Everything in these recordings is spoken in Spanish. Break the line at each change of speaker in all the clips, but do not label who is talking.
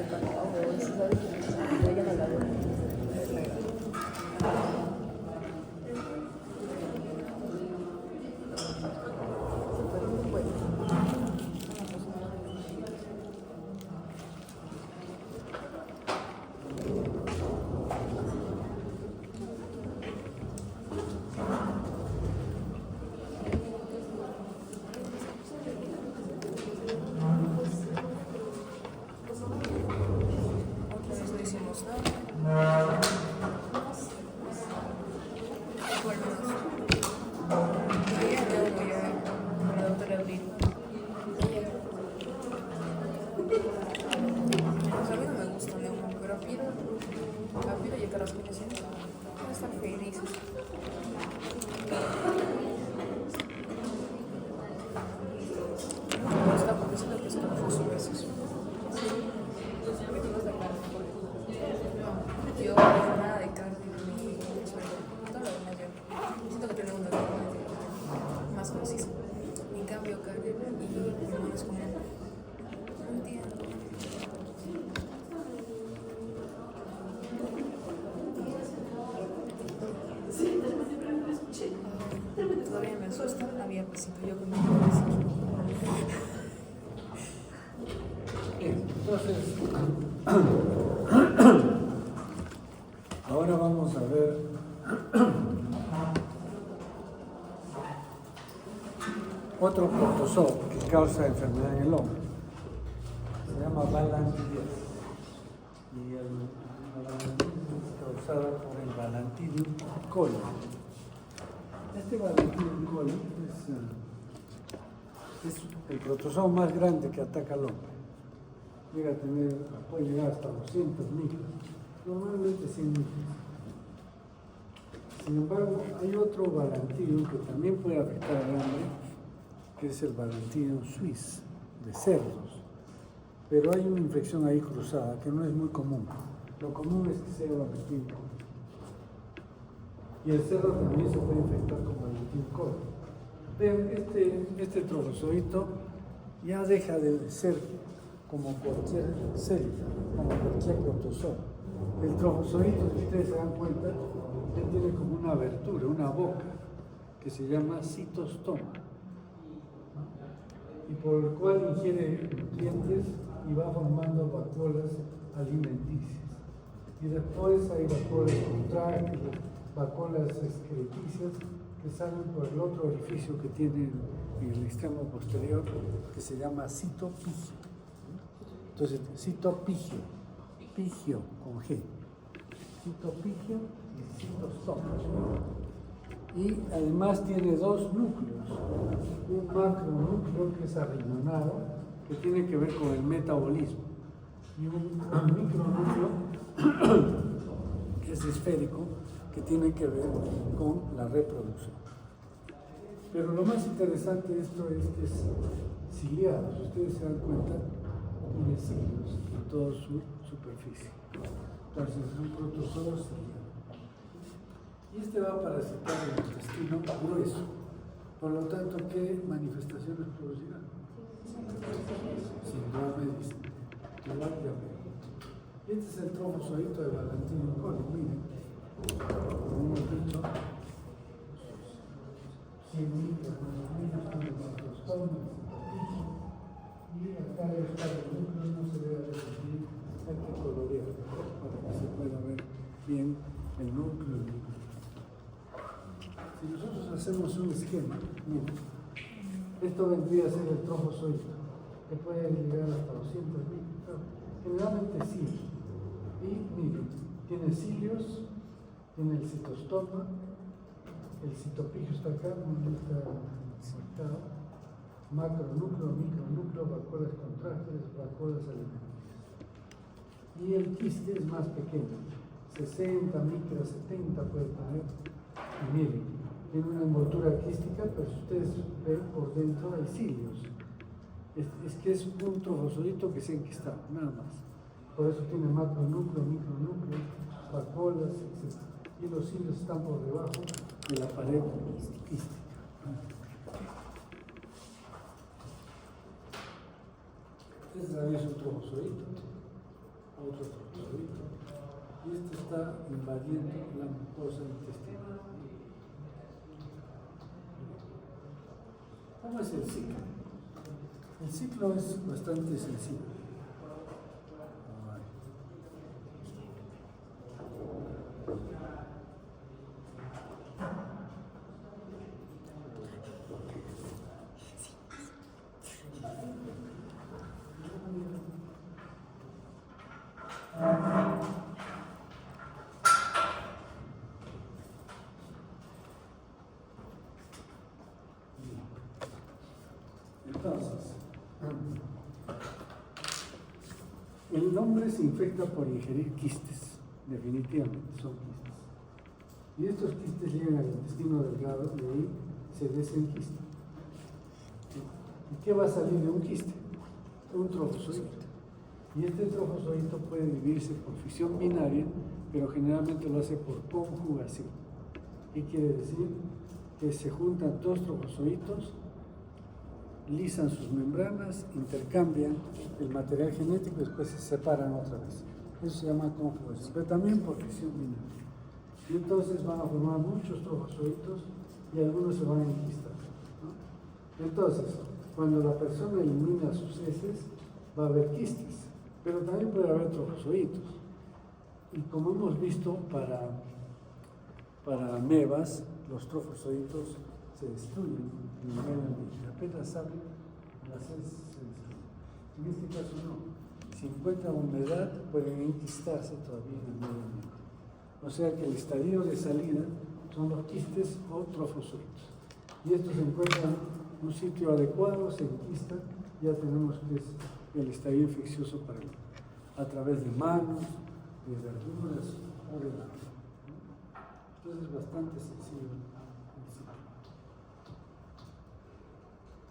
de cacao, o si sabes que ella no la veo. Todavía me asusta, había pasado yo con mi
Entonces, ahora vamos a ver otro protozoo que causa enfermedad en el hombre. Se llama balantidiasis. Y el balantidiasis es causada por el Balantidium coli. Este Balantidium coli es el protozoo más grande que ataca al hombre. Puede llegar hasta 200 micros, normalmente 100 micros. Sin embargo, hay otro Balantidium que también puede afectar al hombre, que es el Balantidium suis, de cerdos. Pero hay una infección ahí cruzada que no es muy común. Lo común es que sea Balantidium coli. Y el cerdo también se puede infectar con Balantidium coli. Pero este trofozoito ya deja de ser como cualquier célula, como cualquier protozoo. El trofozoito, si ustedes se dan cuenta, él tiene como una abertura, una boca, que se llama citostoma, y por el cual ingiere nutrientes y va formando vacuolas alimenticias. Y después hay vacuolas contráctiles, vacuolas excreticias, que salen por el otro orificio que tiene en el extremo posterior, que se llama citopigio. Entonces, citopigio, pigio con G, citopigio y citostoma. Y además tiene dos núcleos, un macronúcleo que es arriñonado, que tiene que ver con el metabolismo, y un micronúcleo que es esférico, que tiene que ver con la reproducción. Pero lo más interesante de esto es que es ciliado, si ustedes se dan cuenta, tiene cilios en toda su superficie. Entonces es un protozoo ciliado. Y este va a parasitar el intestino grueso. Por lo tanto, ¿qué manifestaciones producirán? Síndrome tisular diabético. Este es el trofozoito de Balantidium coli. Miren, como hemos dicho, 100 micros más o menos, tiene macrostomas. Y acá está el núcleo, no se debe repetir, hay que colorear para que se pueda ver bien el núcleo. Si nosotros hacemos un esquema, miren, esto vendría a ser el trofozoito, que puede llegar hasta 200 micros, generalmente sí. Y miren, tiene cilios, tiene el citostoma, el citopigio está acá, no está marcado. Macronúcleo, micronúcleo, vacuolas contráctiles, vacuolas alimenticias. Y el quiste es más pequeño, 60 micras, 70 puede tener. Y miren, tiene una envoltura quística, pero si ustedes ven por dentro hay cilios. Es que es un trofozoito que se ha enquistado, nada más. Por eso tiene macronúcleo, micronúcleo, vacuolas, etc. Y los cilios están por debajo de la pared quística. Este también es un trofozoito. otro trozoito. Y esto está invadiendo la mucosa intestinal. ¿Cómo es el ciclo? El ciclo es bastante sencillo. Entonces, el hombre se infecta por ingerir quistes, definitivamente son quistes. Y estos quistes llegan al intestino delgado y ahí se desenquistan. ¿Y qué va a salir de un quiste? Un trofozoito. Y este trofozoito puede dividirse por fisión binaria, pero generalmente lo hace por conjugación. ¿Qué quiere decir? Que se juntan dos trofozoitos, lisan sus membranas, intercambian el material genético y después se separan otra vez. Eso se llama conjugación, pero también por fisión binaria. Y entonces van a formar muchos trofozoitos y algunos se van a enquistar, ¿no? Entonces, cuando la persona elimina sus heces, va a haber quistes, pero también puede haber trofozoitos. Y como hemos visto, para amebas, los trofozoitos se destruyen en el medio ambiente. Apenas salen, las heces se destruyen. En este caso no. Si encuentran humedad, pueden enquistarse todavía en el medio ambiente. O sea que el estadio de salida son los quistes o trofozoitos. Y estos se encuentran en un sitio adecuado, se enquistan, ya tenemos que es el estadio infeccioso para el hombre, a través de manos, de verduras o de la piel. Entonces es bastante sencillo el ciclo.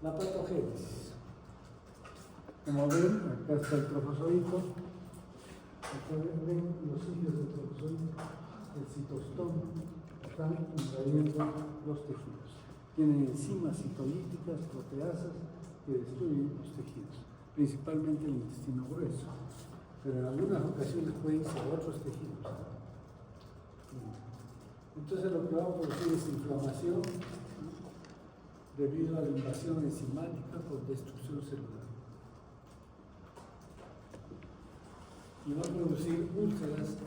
La patogénesis. Como ven, acá está el trofozoito. Acá ven los sitios del trofozoito, el citostoma, están invadiendo los tejidos. Tienen enzimas citolíticas, proteasas que destruyen los tejidos, principalmente el intestino grueso, pero en algunas ocasiones pueden ser otros tejidos. Entonces lo que va a producir es inflamación debido a la invasión enzimática por destrucción celular. Y va a producir úlceras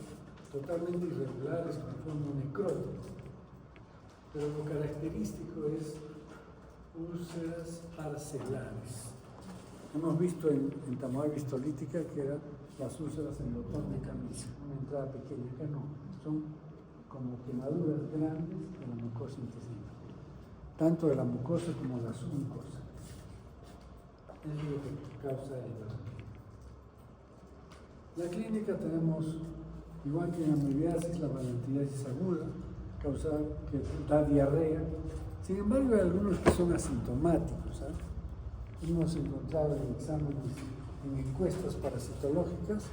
totalmente irregulares con forma necrótica. Pero lo característico es úlceras parcelares. Hemos visto en tamoide histolítica que eran las úlceras en el botón de camisa, una entrada pequeña. Acá no, son como quemaduras grandes de la mucosa intestinal, tanto de la mucosa como de la submucosa. Eso es lo que causa el dolor. La clínica tenemos, igual que en amebiasis, la balantidiasis aguda, que da diarrea. Sin embargo, hay algunos que son asintomáticos. Hemos encontrado en exámenes, en encuestas parasitológicas,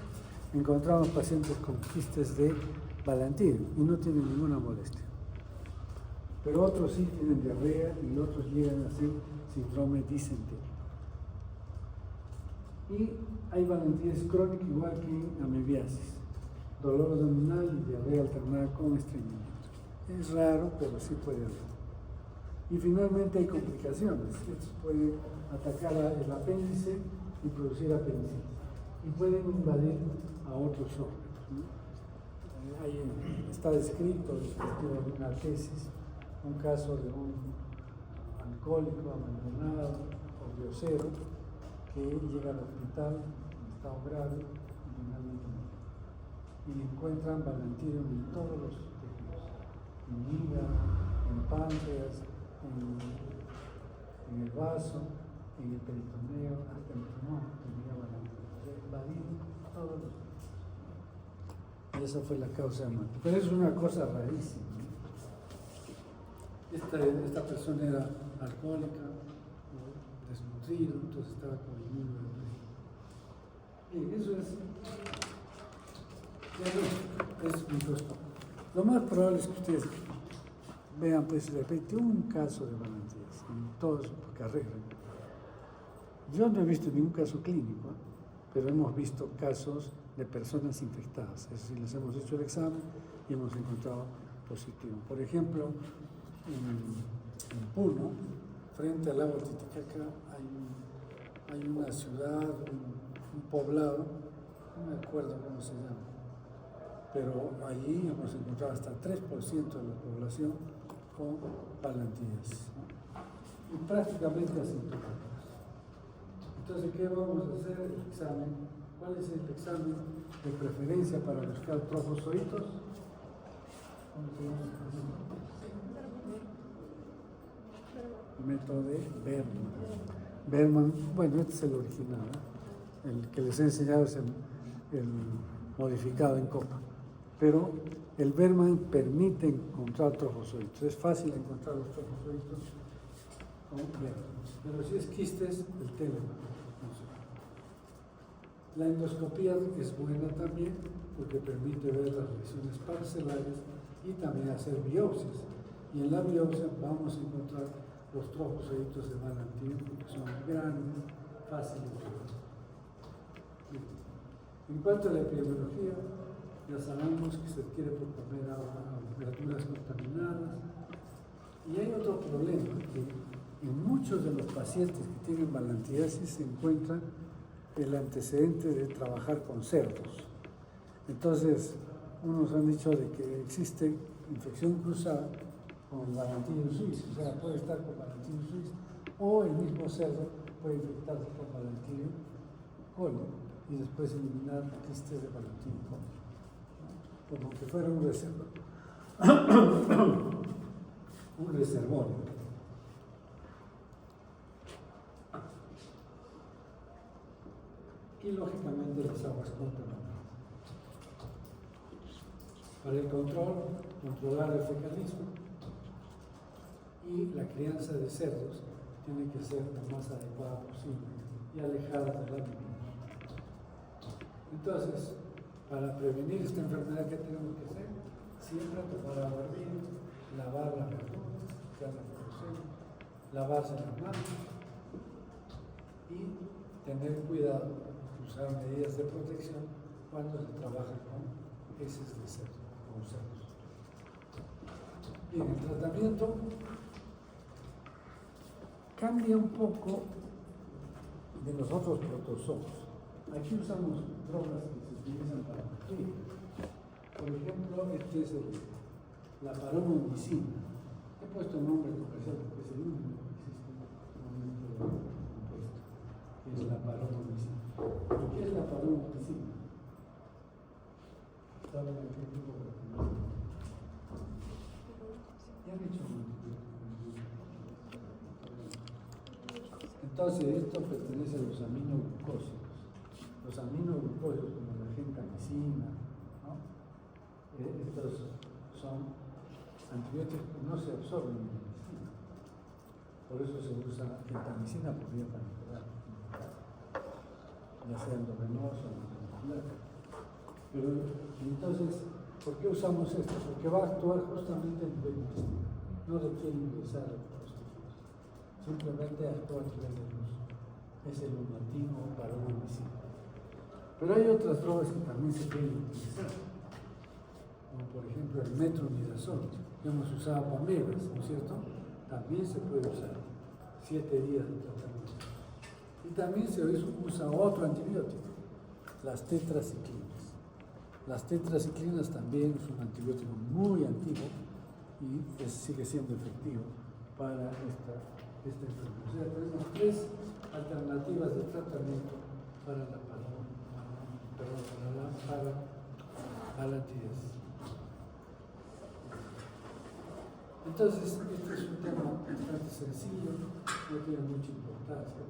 encontramos pacientes con quistes de Balantidio y no tienen ninguna molestia. Pero otros sí tienen diarrea y otros llegan a ser síndrome disentería. Y hay balantidiasis crónica igual que en amebiasis, dolor abdominal y diarrea alternada con estreñimiento. Es raro, pero sí puede haber. Y finalmente hay complicaciones. Estos pueden atacar el apéndice y producir apendicitis. Y pueden invadir a otros órganos, ¿no? Está descrito respecto de una tesis, un caso de un alcohólico abandonado o grosero que llega al hospital en estado grave y finalmente muere. Y le encuentran balantidium en todos los tejidos, en hígado, en páncreas, en el vaso, en el peritoneo, hasta en el pulmón tenía balantidium. O sea, invadido todos los tejidos. Y esa fue la causa de muerte. Pero es una cosa rarísima, ¿no? Esta persona era alcohólica, ¿no? Desnutrido, entonces estaba con el mundo de riesgo. Bien, eso es microscópico. Lo más probable es que ustedes vean, pues, de repente un caso de balantidiasis en toda su carrera. Yo no he visto ningún caso clínico, pero hemos visto casos de personas infectadas. Es decir, les hemos hecho el examen y hemos encontrado positivo. Por ejemplo, en Puno, frente al lago Titicaca, hay una ciudad, un poblado, no me acuerdo cómo se llama, pero allí hemos encontrado hasta 3% de la población con palantías, ¿no? Y prácticamente asintomáticos. Entonces, ¿qué vamos a hacer? El examen. ¿Cuál es el examen de preferencia para buscar trofozoitos? ¿Cómo se llama? Método de Berman. Berman, bueno, este es el original, ¿eh? El que les he enseñado es el modificado en copa. Pero el Berman permite encontrar trofozoitos. Es fácil encontrar los trofozoitos con Berman. Pero si es quistes, el Telemann. La endoscopía es buena también porque permite ver las lesiones parcelares y también hacer biopsias. Y en la biopsia vamos a encontrar los trofozoitos de Balantin, que son grandes, fáciles de ver. En cuanto a la epidemiología, ya sabemos que se adquiere por comer verduras contaminadas. Y hay otro problema, que en muchos de los pacientes que tienen balantiasis se encuentra el antecedente de trabajar con cerdos. Entonces, unos han dicho de que existe infección cruzada con Balantin suizo, o sea, puede estar con Balantin suizo, o el mismo cerdo puede infectarse con Balantin coli y después eliminar quistes de Balantin coli, ¿no? Como que fuera un reservorio. Un reservorio. Y lógicamente las aguas contaminadas. Para el controlar el fecalismo y la crianza de cerdos tiene que ser lo más adecuada posible y alejada de la vivienda. Entonces, para prevenir esta enfermedad, ¿qué tenemos que hacer? Siempre tomar agua hervida, lavar la verdura, lavarse las manos y tener cuidado, usar medidas de protección cuando se trabaja con heces de cerdo, con cerdos. Bien, el tratamiento cambia un poco de los otros protozoos. Aquí usamos drogas que se utilizan para nutrir. Por ejemplo, este es la paromomicina. He puesto nombre comercial porque es el único que existe en este compuesto, que es la paromomicina. ¿Y qué es la paromomicina? ¿Saben a qué tipo de medicina? ¿Qué han hecho? Entonces, esto pertenece a los aminoglucósidos. Los aminoglucósidos, como la gentamicina, ¿no? Estos son antibióticos que no se absorben en la medicina. Por eso se usa gentamicina por vía particular, ya sea endovenoso o molecular. Pero entonces, ¿por qué usamos esto? Porque va a actuar justamente en nivel intestino. No requiere ingresar a los tejidos. Simplemente actúa a nivel de luz. Es el lumatino para una medicina. Pero hay otras drogas que también se pueden utilizar, como por ejemplo el metronidazol, que hemos usado para amebas, ¿no es cierto? También se puede usar 7 días de tratamiento. Y también se usa otro antibiótico, las tetraciclinas. Las tetraciclinas también es un antibiótico muy antiguo y sigue siendo efectivo para esta enfermedad. O sea, tenemos 3 alternativas de tratamiento para la palantiasis. Entonces, este es un tema bastante sencillo, no tiene mucha importancia.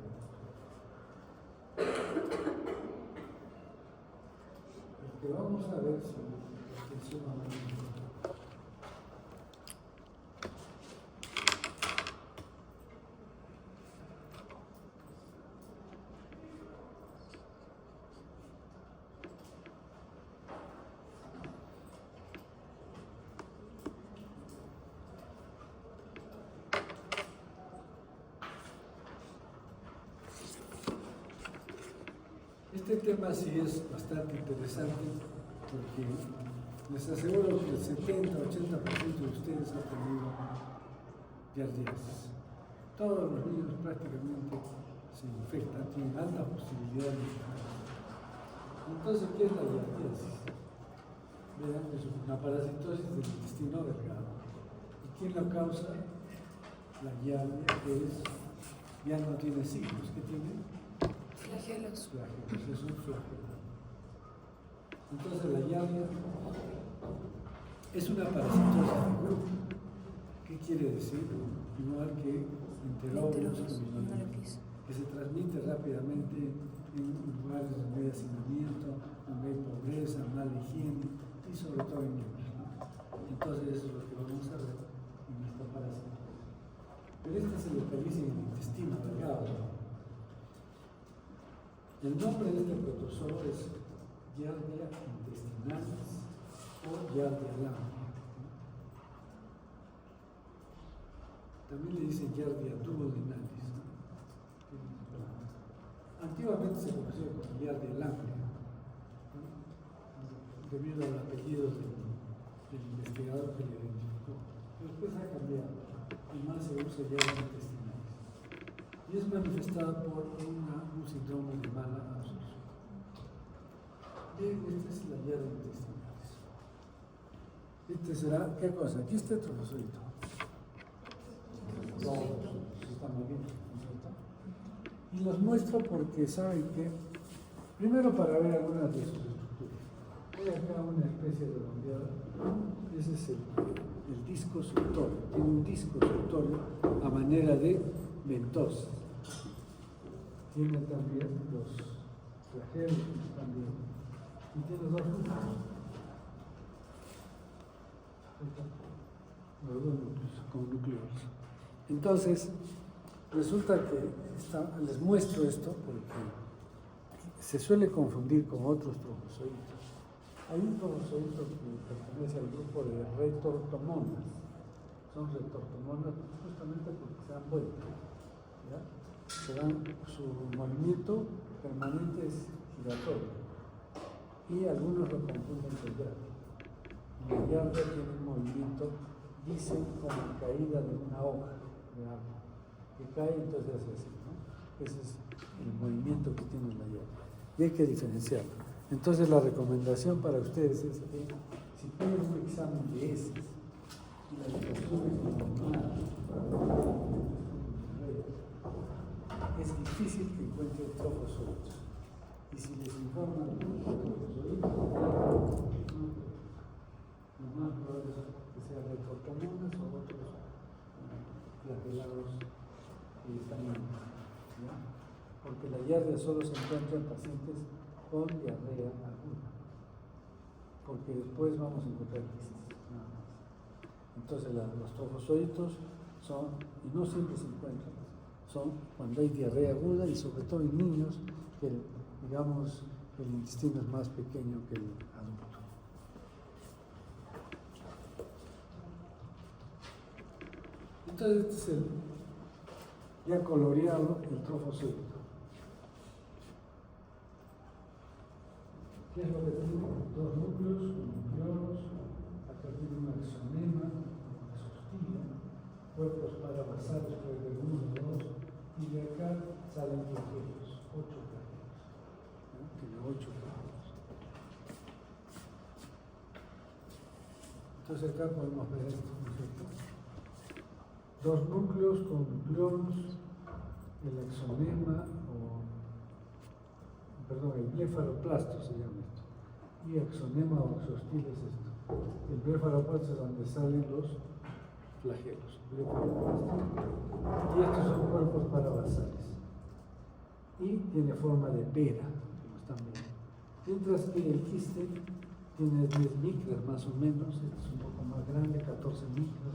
Lo que vamos a ver si funciona muy bien. Este tema sí es bastante interesante porque les aseguro que el 70-80% de ustedes han tenido giardiasis. Todos los niños prácticamente se infectan, tienen alta posibilidad de infectarse. Entonces, ¿qué es la giardiasis? Vean, es una parasitosis del intestino delgado. ¿Y quién la causa? La giardia, que ya no tiene signos. ¿Qué tiene?
Flagelos.
Flagelos, es un flagelo. Entonces la giardia es una parasitosis de grupo. ¿Qué quiere decir? Igual que enteróbilos, que se transmite rápidamente en lugares donde hay hacinamiento, donde hay pobreza, mala higiene y sobre todo en niños, ¿no? Entonces eso es lo que vamos a ver en esta parasitosis. Pero esta se localiza en el intestino delgado. El nombre de este protozoo es Giardia intestinalis o Giardia lamblia. También le dicen Giardia duodenalis. Antiguamente se conocía como Giardia lamblia, ¿no? Debido al apellido del investigador que lo identificó. Después ha cambiado y más se usa Giardia intestinalis. Y es manifestada por un síndrome de mala absorción. Bien, esta es la giardia intestinalis. Este será, ¿qué cosa? Aquí está el trofozoito. Está muy bien, ¿no es cierto? Y los muestro porque saben que, primero para ver algunas de sus estructuras. Hay acá una especie de redondeada. Ese es el disco suctorio. Tiene un disco suctorio a manera de ventosa. Tiene también los flagelos también. Y tiene dos núcleos. Los dos núcleos, con núcleos. Entonces, resulta que les muestro esto porque se suele confundir con otros trofozoitos. Hay un trofozoito que pertenece al grupo de retortomonas. Son retortomonas justamente porque se dan vuelta. ¿Ya? Su movimiento permanente es giratorio y algunos lo confunden con giardia. La giardia tiene un movimiento, dicen, como caída de una hoja de árbol, que cae entonces hace así, ¿no? Ese es el movimiento que tiene la giardia y hay que diferenciarlo. Entonces la recomendación para ustedes es que si tienen un examen de heces y la situación es difícil que encuentren trofozoitos. Y si les informan trofozoitos, lo más probable es que sean retortomonas o otros flagelados que están en ¿ya? Porque la giardia solo se encuentra en pacientes con diarrea aguda, porque después vamos a encontrar quistes, nada más. Entonces los trofozoitos son, y no siempre se encuentran, son cuando hay diarrea aguda y sobre todo en niños que digamos el intestino es más pequeño que el adulto. Entonces este es el ya coloreado el trofozoito. ¿Qué es lo que tiene? Dos núcleos, nucleolos, acá tiene un axonema, una sostilla, cuerpos parabasales, puede ver 1, 2, y de acá salen flagelos, 8 flagelos. ¿No? Tiene 8 flagelos. Entonces acá podemos ver esto, ¿no es cierto? Dos núcleos con nucleolos, el axonema el blefaroplasto se llama esto, y axonema o axostil es esto. El blefaroplasto es donde salen los flagelos, blefaroplasto, y estos son cuerpos parabasales. Y tiene forma de pera, como están viendo. Mientras que el quiste tiene 10 micras más o menos, este es un poco más grande, 14 micras,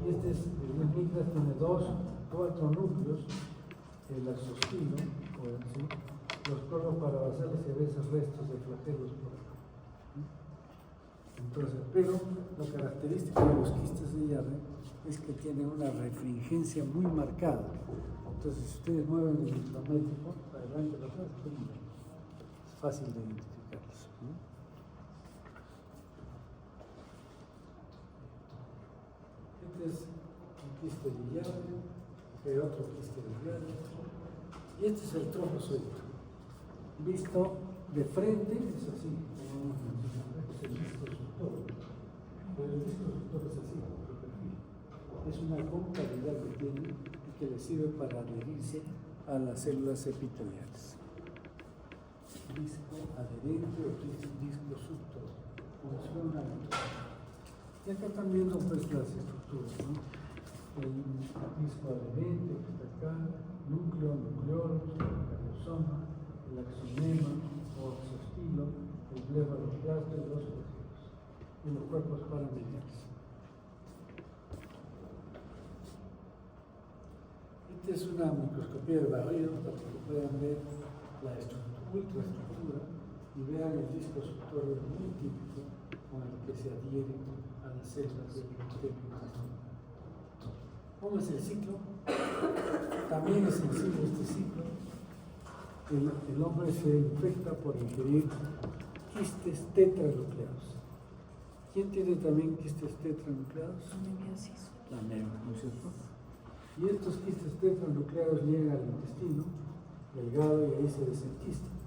y este es, de 10 micras tiene 4 núcleos, el axostilo, o así, los cuerpos parabasales y a veces restos de flagelos por acá. Entonces, pero lo característico de los quistes de giardia es que tienen una refringencia muy marcada. Entonces, si ustedes mueven el intrométrico, para adelante, para atrás, fácil de identificarlos, ¿no? Este es un quiste biliar, hay otro quiste biliar, y este es el trofozoito. Visto de frente es así, como es el disco suctor, pero el disco suctor es así, es una concavidad que tiene y que le sirve para adherirse a las células epiteliales. Disco adherente o disco suctor, como si fuera una ventana. Y acá están viendo pues las estructuras, ¿no? El disco adherente que está acá, núcleo, nucleolus, el cariosoma, el axonema o exostilo, el blefaroplasto y los flagelos, y los cuerpos paramediales. Esta es una microscopía de barrido para que puedan ver la ultraestructura y vean el disco suctorio muy típico con el que se adhiere a las células del epitelio. ¿Cómo es el ciclo? También es sensible este ciclo. El hombre se infecta por ingerir quistes tetranucleados. ¿Quién tiene también quistes tetranucleados?
Anemiosis.
La anemia, ¿no es cierto? Y estos quistes tetranucleados llegan al intestino delgado y ahí se desenquistan.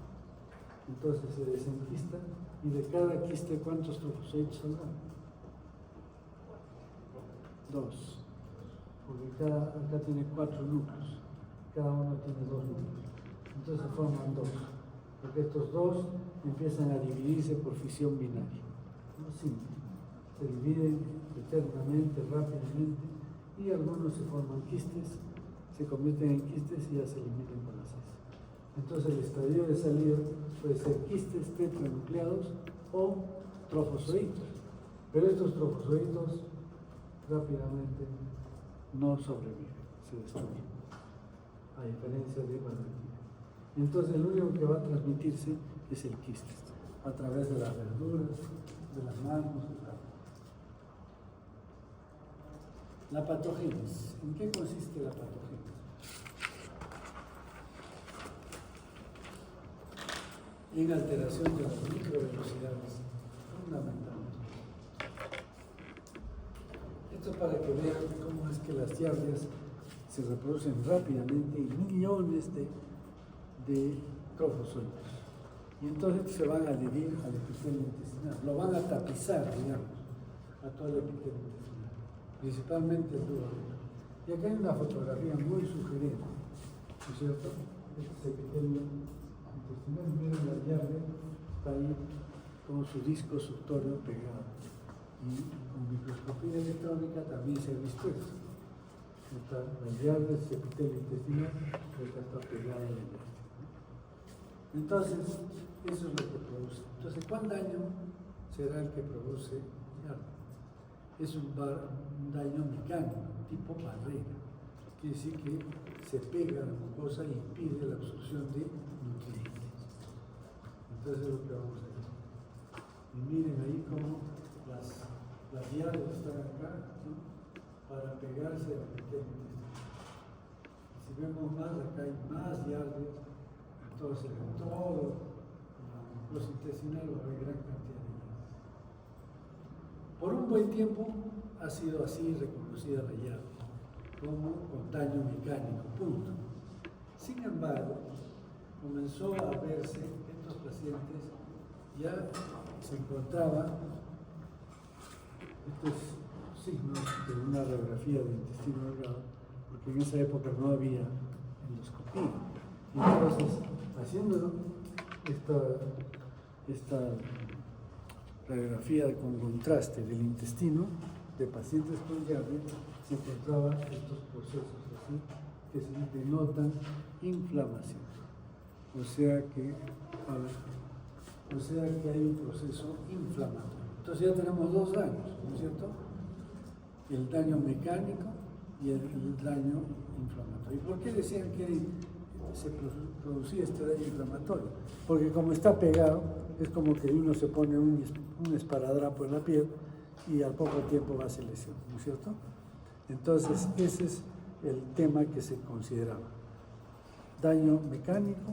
Entonces se desenquistan y de cada quiste, ¿cuántos trofozoitos saldrán? 2. Porque acá tiene 4 núcleos, cada uno tiene 2 núcleos. Entonces forman 2, porque estos 2 empiezan a dividirse por fisión binaria. ¿No? Simple. Se dividen eternamente, rápidamente, y algunos se forman quistes, se convierten en quistes y ya se eliminan con las heces. Entonces el estadio de salida puede ser quistes tetranucleados o trofozoitos, pero estos trofozoitos rápidamente no sobreviven, se destruyen, a diferencia de bacterias. Entonces el único que va a transmitirse es el quiste, a través de las verduras, de las manos, etc. La patogénesis. ¿En qué consiste la patogénesis? En alteración de las microvelocidades, fundamentalmente. Esto para que vean cómo es que las giardias se reproducen rápidamente en millones de trofozoitos. Y entonces se van a adherir al epitelio intestinal, lo van a tapizar, digamos, a todo el epitelio intestinal, principalmente el duodeno. Y acá hay una fotografía muy sugerente, ¿no es cierto? Este es el epitelio intestinal, miren la giardia, está ahí con su disco suctorio pegado. Y con microscopía electrónica también se ha visto eso. La giardia es epitelio intestinal, que está pegada a la giardia. Entonces, eso es lo que produce. Entonces, ¿cuál daño será el que produce giardia? Es un daño mecánico, tipo barrera. Quiere decir que se pega a la mucosa y impide la absorción de nutrientes. Entonces, es lo que vamos a hacer. Y miren ahí cómo las giardias están acá, ¿no? Para pegarse al epitelio intestinal. Si vemos más, acá hay más giardias. Entonces, en todo la mucosa intestinal va a haber gran cantidad de giardias. Por un buen tiempo ha sido así reconocida la giardia, como con daño mecánico, punto. Sin embargo, comenzó a verse que estos pacientes ya se encontraban estos signos de una radiografía del intestino delgado, porque en esa época no había endoscopía. Entonces, haciendo esta radiografía con contraste del intestino de pacientes con giardia, se encontraban estos procesos así que se denotan inflamación. O sea que hay un proceso inflamatorio. Entonces ya tenemos 2 daños, ¿no es cierto? El daño mecánico y el daño inflamatorio. ¿Y por qué decían que se producía este daño inflamatorio? Porque como está pegado, es como que uno se pone un esparadrapo en la piel y al poco tiempo va a hacer lesión, ¿no es cierto? Entonces ese es el tema que se consideraba: daño mecánico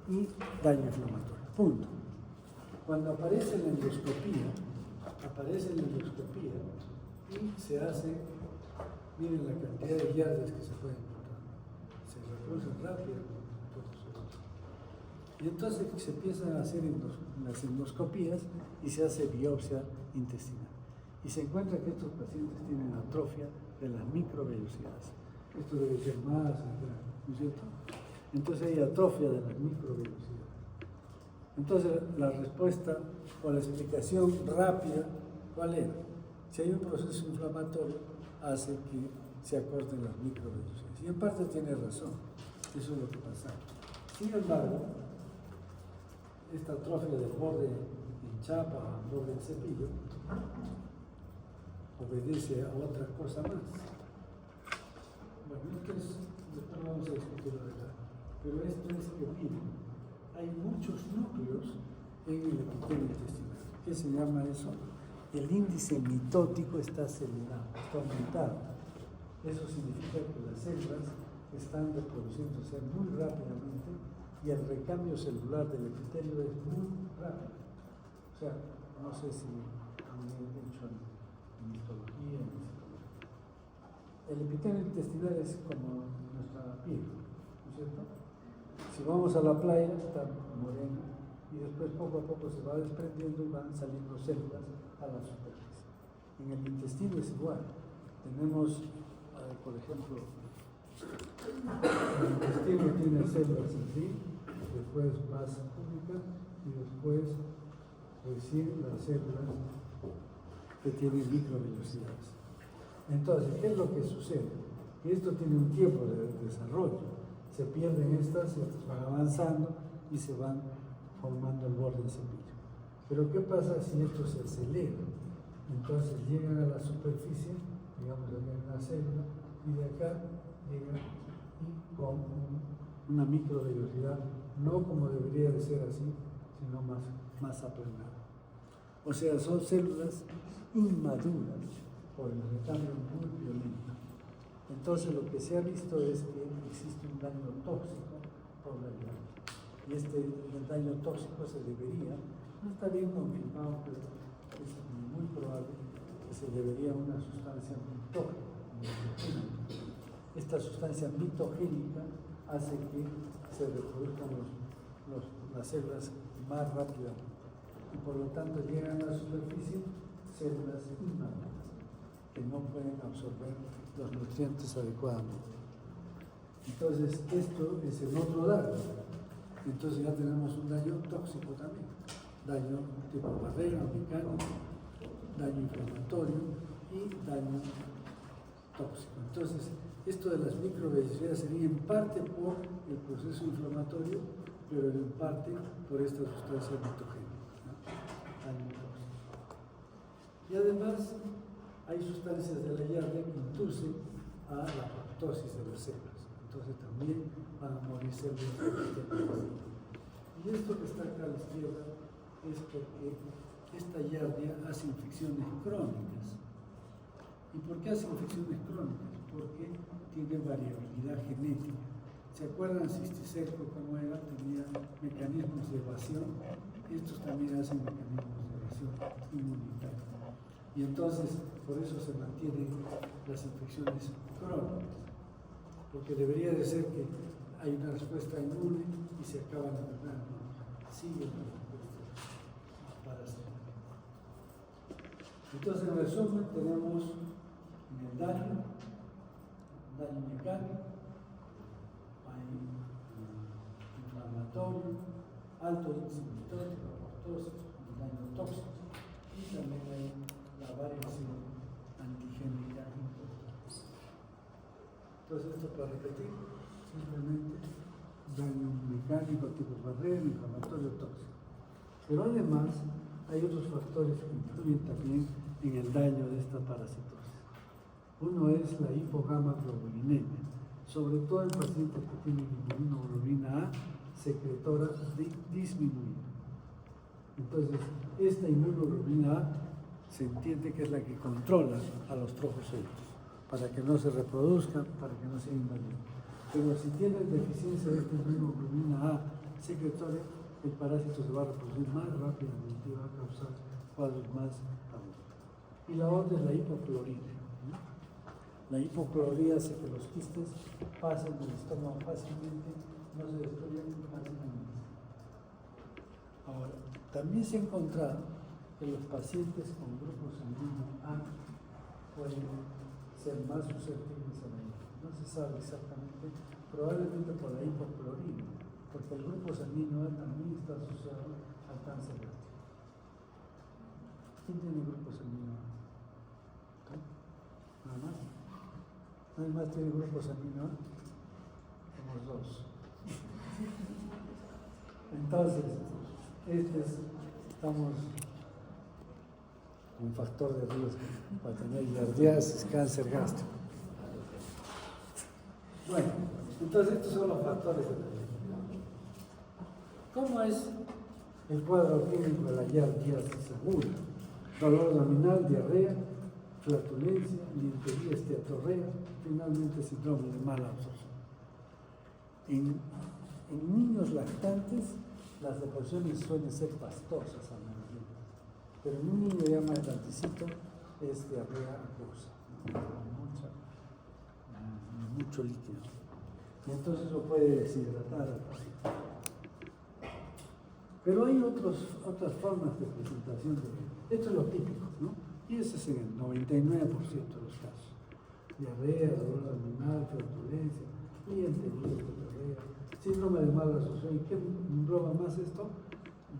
y daño inflamatorio. Punto. Cuando aparece la endoscopía y se hace, miren la cantidad de yardas que se pueden encontrar. Se reproducen rápidamente. Y entonces se empiezan a hacer las endoscopías y se hace biopsia intestinal. Y se encuentra que estos pacientes tienen atrofia de las microvellosidades. Esto debe ser más grande, ¿no es cierto? Entonces hay atrofia de las microvellosidades. Entonces la respuesta o la explicación rápida, ¿cuál era? Si hay un proceso inflamatorio, hace que se acorten las microvellosidades. Y en parte tiene razón, eso es lo que pasa. Sin embargo, esta atrofia del borde en chapa, borde en cepillo, obedece a otra cosa más. Bueno, después vamos a discutirlo de acá. Pero esto es que, miren, hay muchos núcleos en el epitelio intestinal. ¿Qué se llama eso? El índice mitótico está acelerado, está aumentado. Eso significa que las células están reproduciéndose muy rápidamente y el recambio celular del epitelio es muy rápido. O sea, no sé si han hecho en histología, en psicología. El epitelio intestinal es como nuestra piel, ¿no es cierto? Si vamos a la playa, está moreno, y después poco a poco se va desprendiendo y van saliendo células a la superficie. En el intestino es igual. Tenemos, por ejemplo, el intestino tiene células en sí, después masa pública y después recién las células que tienen microvellosidades. Entonces, ¿qué es lo que sucede? Que esto tiene un tiempo de desarrollo. Se pierden estas, van avanzando y se van formando el borde del cepillo. Pero ¿qué pasa si esto se acelera? Entonces llegan a la superficie, digamos acá en una célula, y de acá llegan y con una microvellosidad, no como debería de ser así, sino más aplanada. O sea, son células inmaduras por el recambio muy violento. Entonces lo que se ha visto es que existe un daño tóxico por la llave. Y el daño tóxico se debería, no está bien confirmado, pero es muy probable que se debería a una sustancia mitogénica. Esta sustancia mitogénica hace que se reproduzcan las células más rápidamente. Y por lo tanto llegan a la superficie células inmaduras que no pueden absorber los nutrientes adecuadamente. Entonces, esto es el otro lado. Entonces ya tenemos un daño tóxico también. Daño tipo barrera, mecánico, daño inflamatorio y daño tóxico. Entonces, esto de las microvellosidades sería en parte por el proceso inflamatorio, pero en parte por esta sustancia mitogénica, ¿no? Daño tóxico. Y además, hay sustancias de la yarda que inducen a la apoptosis de las células. Entonces también van a morir células epiteliales. Y esto que está acá a la izquierda es porque esta yardia hace infecciones crónicas. ¿Y por qué hace infecciones crónicas? Porque tiene variabilidad genética. ¿Se acuerdan cisticerco cómo era? Tenía mecanismos de evasión. Estos también hacen mecanismos de evasión inmunitaria. Y entonces, por eso se mantienen las infecciones crónicas. Porque debería de ser que hay una respuesta inmune y se acaba la enfermedad. Sigue la respuesta parasitaria. Entonces, en resumen, tenemos en el daño mecánico, hay inflamatorio, alto índice mitótico, apoptosis, daño tóxico, y también hay la variación antigénica importante. Entonces, esto para repetir, simplemente daño mecánico tipo barrera, inflamatorio, tóxico. Pero además, hay otros factores que influyen también en el daño de esta parasitosis. Uno es la hipogamaglobulinemia, sobre todo en pacientes que tienen inmunoglobulina A secretora disminuida. Entonces, esta inmunoglobulina A se entiende que es la que controla a los trofocéticos para que no se reproduzcan, para que no se invaden. Pero si tienen deficiencia de esta inmunoglobulina A secretora, el parásito se va a reproducir más rápidamente y va a causar cuadros más agudos. Y la otra es la hipocloría. La hipocloría hace que los quistes pasen del estómago fácilmente, no se destruyen fácilmente. Ahora, también se ha encontrado que los pacientes con grupo sanguíneo A pueden ser más susceptibles a la hipocloría. No se sabe exactamente, probablemente por la hipocloría, porque el grupo sanguíneo A también está asociado al cáncer gástrico. ¿Quién tiene grupo sanguíneo A? Nada más. ¿Nadie más tiene grupo sanguíneo A? Somos dos. Entonces, estamos con un factor de riesgo para tener giardiasis, cáncer gástrico. Bueno, entonces estos son los factores de riesgo. ¿Cómo es el cuadro clínico de la giardiasis aguda? Dolor abdominal, diarrea, flatulencia, lientería, esteatorrea, finalmente síndrome de mala absorción. En niños lactantes, las deposiciones suelen ser pastosas amarillentas, pero en un niño ya más grandecito es diarrea acuosa, mucho líquido. Y entonces lo puede deshidratar al paciente. Pero hay otras formas de presentación de esto es lo típico, ¿no? Y ese es en el 99% de los casos. Diarrea, dolor abdominal, flatulencia, lientería, diarrea, síndrome de mala absorción. ¿Y qué engloba más esto?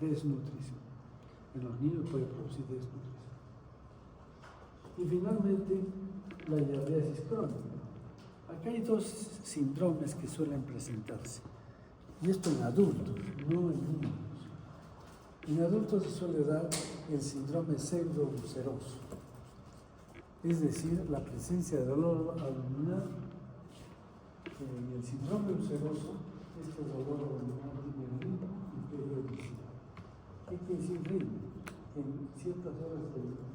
Desnutrición. En los niños puede producir desnutrición. Y finalmente, la diarreasis crónica. Acá hay dos síndromes que suelen presentarse. Y esto en adultos, no en niños. En adultos se suele dar el síndrome pseudoulceroso, es decir, la presencia de dolor abdominal y el síndrome ulceroso, este dolor abdominal tiene ritmo y periodicidad. ¿Qué quiere decir ritmo? En ciertas horas del día,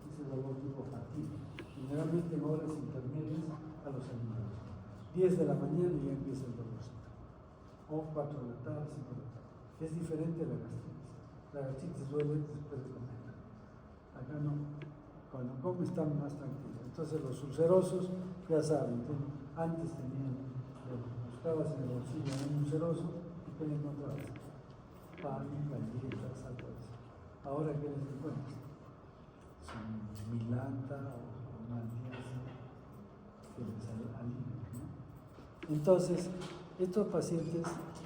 ese dolor tipo fatiga, generalmente en horas intermedias a los animales. 10 de la mañana y ya empieza el dolorcito, o 4 de la tarde, 5 de la tarde. Es diferente a la gastritis. La gastritis duele después de comer. Acá no. Cuando come están más tranquilos. Entonces los ulcerosos, ya saben, antes tenían, buscabas en el bolsillo un ulceroso y ¿qué le encontrabas? Pan, galletas, algo así. Ahora ¿qué les encuentras? Son milanta o maltiasa que les alivian, ¿no? Entonces, estos pacientes,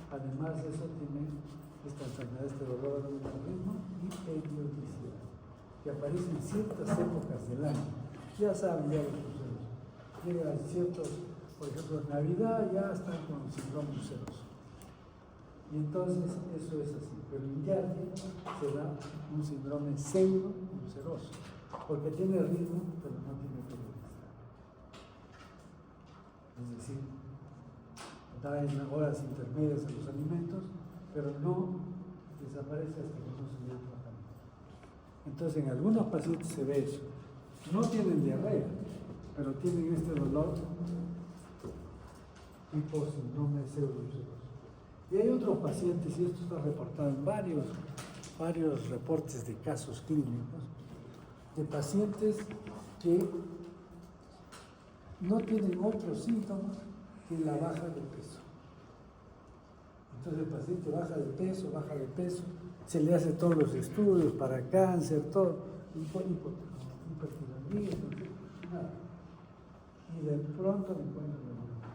además de eso, tienen esta enfermedad, este dolor abdominal y periodicidad, que aparece en ciertas épocas del año. Ya saben, ya los ulcerosos. Llegan ciertos, por ejemplo, en Navidad ya están con el síndrome ulceroso. Y entonces eso es así. Pero en Giardia se da un síndrome pseudo-ulceroso, porque tiene ritmo, pero no tiene periodicidad. Es decir, da en horas intermedias a los alimentos, pero no desaparece hasta que no se le da tratamiento. Entonces, en algunos pacientes se ve eso. No tienen diarrea, pero tienen este dolor tipo síndrome pseudoulceroso. Y hay otros pacientes, y esto está reportado en varios reportes de casos clínicos, de pacientes que no tienen otros síntomas que la baja de peso. Entonces el paciente baja de peso, se le hace todos los estudios para cáncer, todo, hipertiroidismo, nada. Y de pronto le encuentran la muerte.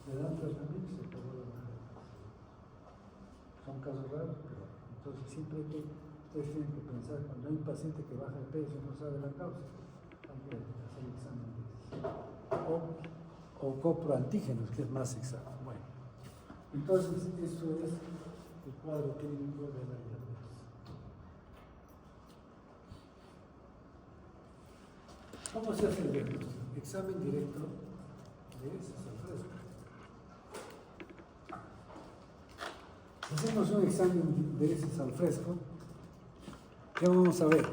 Le dan tratamiento y se acabó la baja de peso. Son casos raros, pero entonces siempre ustedes tienen que pensar, cuando hay un paciente que baja de peso y no sabe la causa, hay que hacer el examen de eso. O coproantígenos, que es más exacto. Bueno, entonces eso es el cuadro clínico de la diabetes. ¿Cómo se hace el diagnóstico? Examen directo de heces al fresco. Si hacemos un examen de heces al fresco, ¿qué vamos a ver?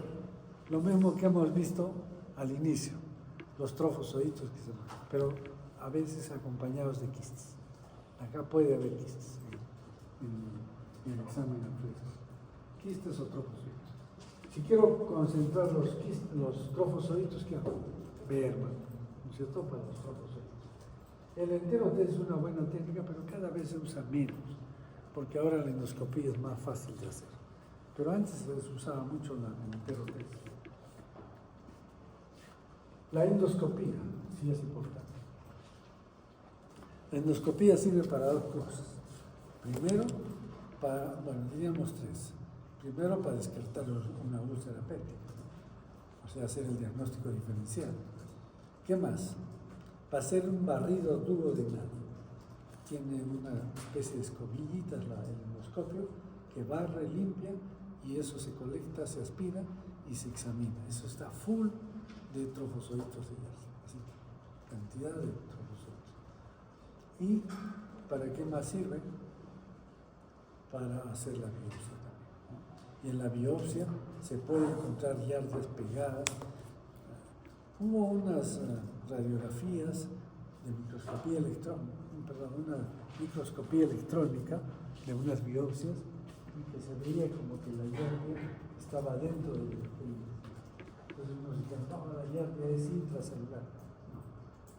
Lo mismo que hemos visto al inicio, los trofozoitos que se mueven, pero a veces acompañados de quistes. Acá puede haber quistes. en el examen al fresco. Quistes o trofosoditos. Si quiero concentrar los trofosoditos, ¿qué hago? Berman, ¿no es cierto? Para los trofosoditos. El entero T es una buena técnica, pero cada vez se usa menos, porque ahora la endoscopía es más fácil de hacer. Pero antes se usaba mucho el entero T. La endoscopía sí es importante. La endoscopía sirve para dos cosas. Primero, diríamos tres. Primero, para descartar una úlcera péptica, o sea, hacer el diagnóstico diferencial. ¿Qué más? Para hacer un barrido duodenal. Tiene una especie de escobillitas el endoscopio que barre, limpia, y eso se colecta, se aspira y se examina. Eso está full de trofosoditos de Yersin, así, cantidad de trofosoditos. ¿Y para qué más sirve? Para hacer la biopsia también, ¿no? Y en la biopsia se puede encontrar yardas pegadas. Hubo unas radiografías de microscopía electrónica, una microscopía electrónica de unas biopsias, y que se veía como que la yardia estaba dentro del. Entonces uno dice, no, la yardia es intracelular. No,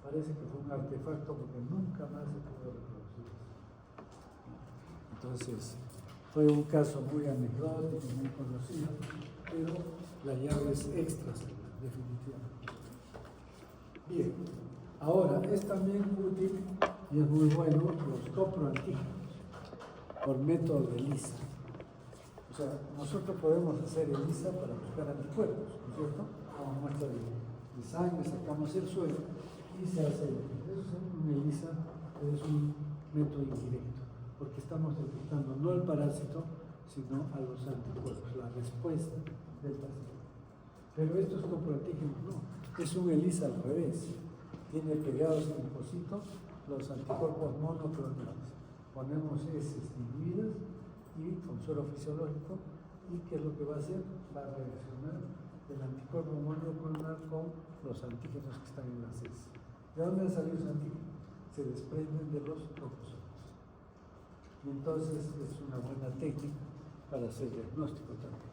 parece que fue un artefacto porque nunca más se pudo reproducir. Entonces, fue un caso muy anecdótico, muy conocido, pero la yardia es extracelular, definitivamente. Bien, ahora es también útil y es muy bueno los coproantígenos por método de ELISA. O sea, nosotros podemos hacer ELISA para buscar anticuerpos, ¿no es cierto? Como muestra de sangre, sacamos el suero y se hace ELISA. Eso es un ELISA, es un método indirecto, porque estamos detectando no el parásito, sino a los anticuerpos, la respuesta del paciente. Pero estos coproantígenos no, es un ELISA al revés. Tiene pegados en el pocito los anticuerpos monoclonales. Ponemos heces diluidas y con suero fisiológico, y ¿qué es lo que va a hacer? Va a reaccionar el anticuerpo monoclonal con los antígenos que están en las heces. ¿De dónde han salido esos antígenos? Se desprenden de los trofosoditos. Y entonces es una buena técnica para hacer diagnóstico también.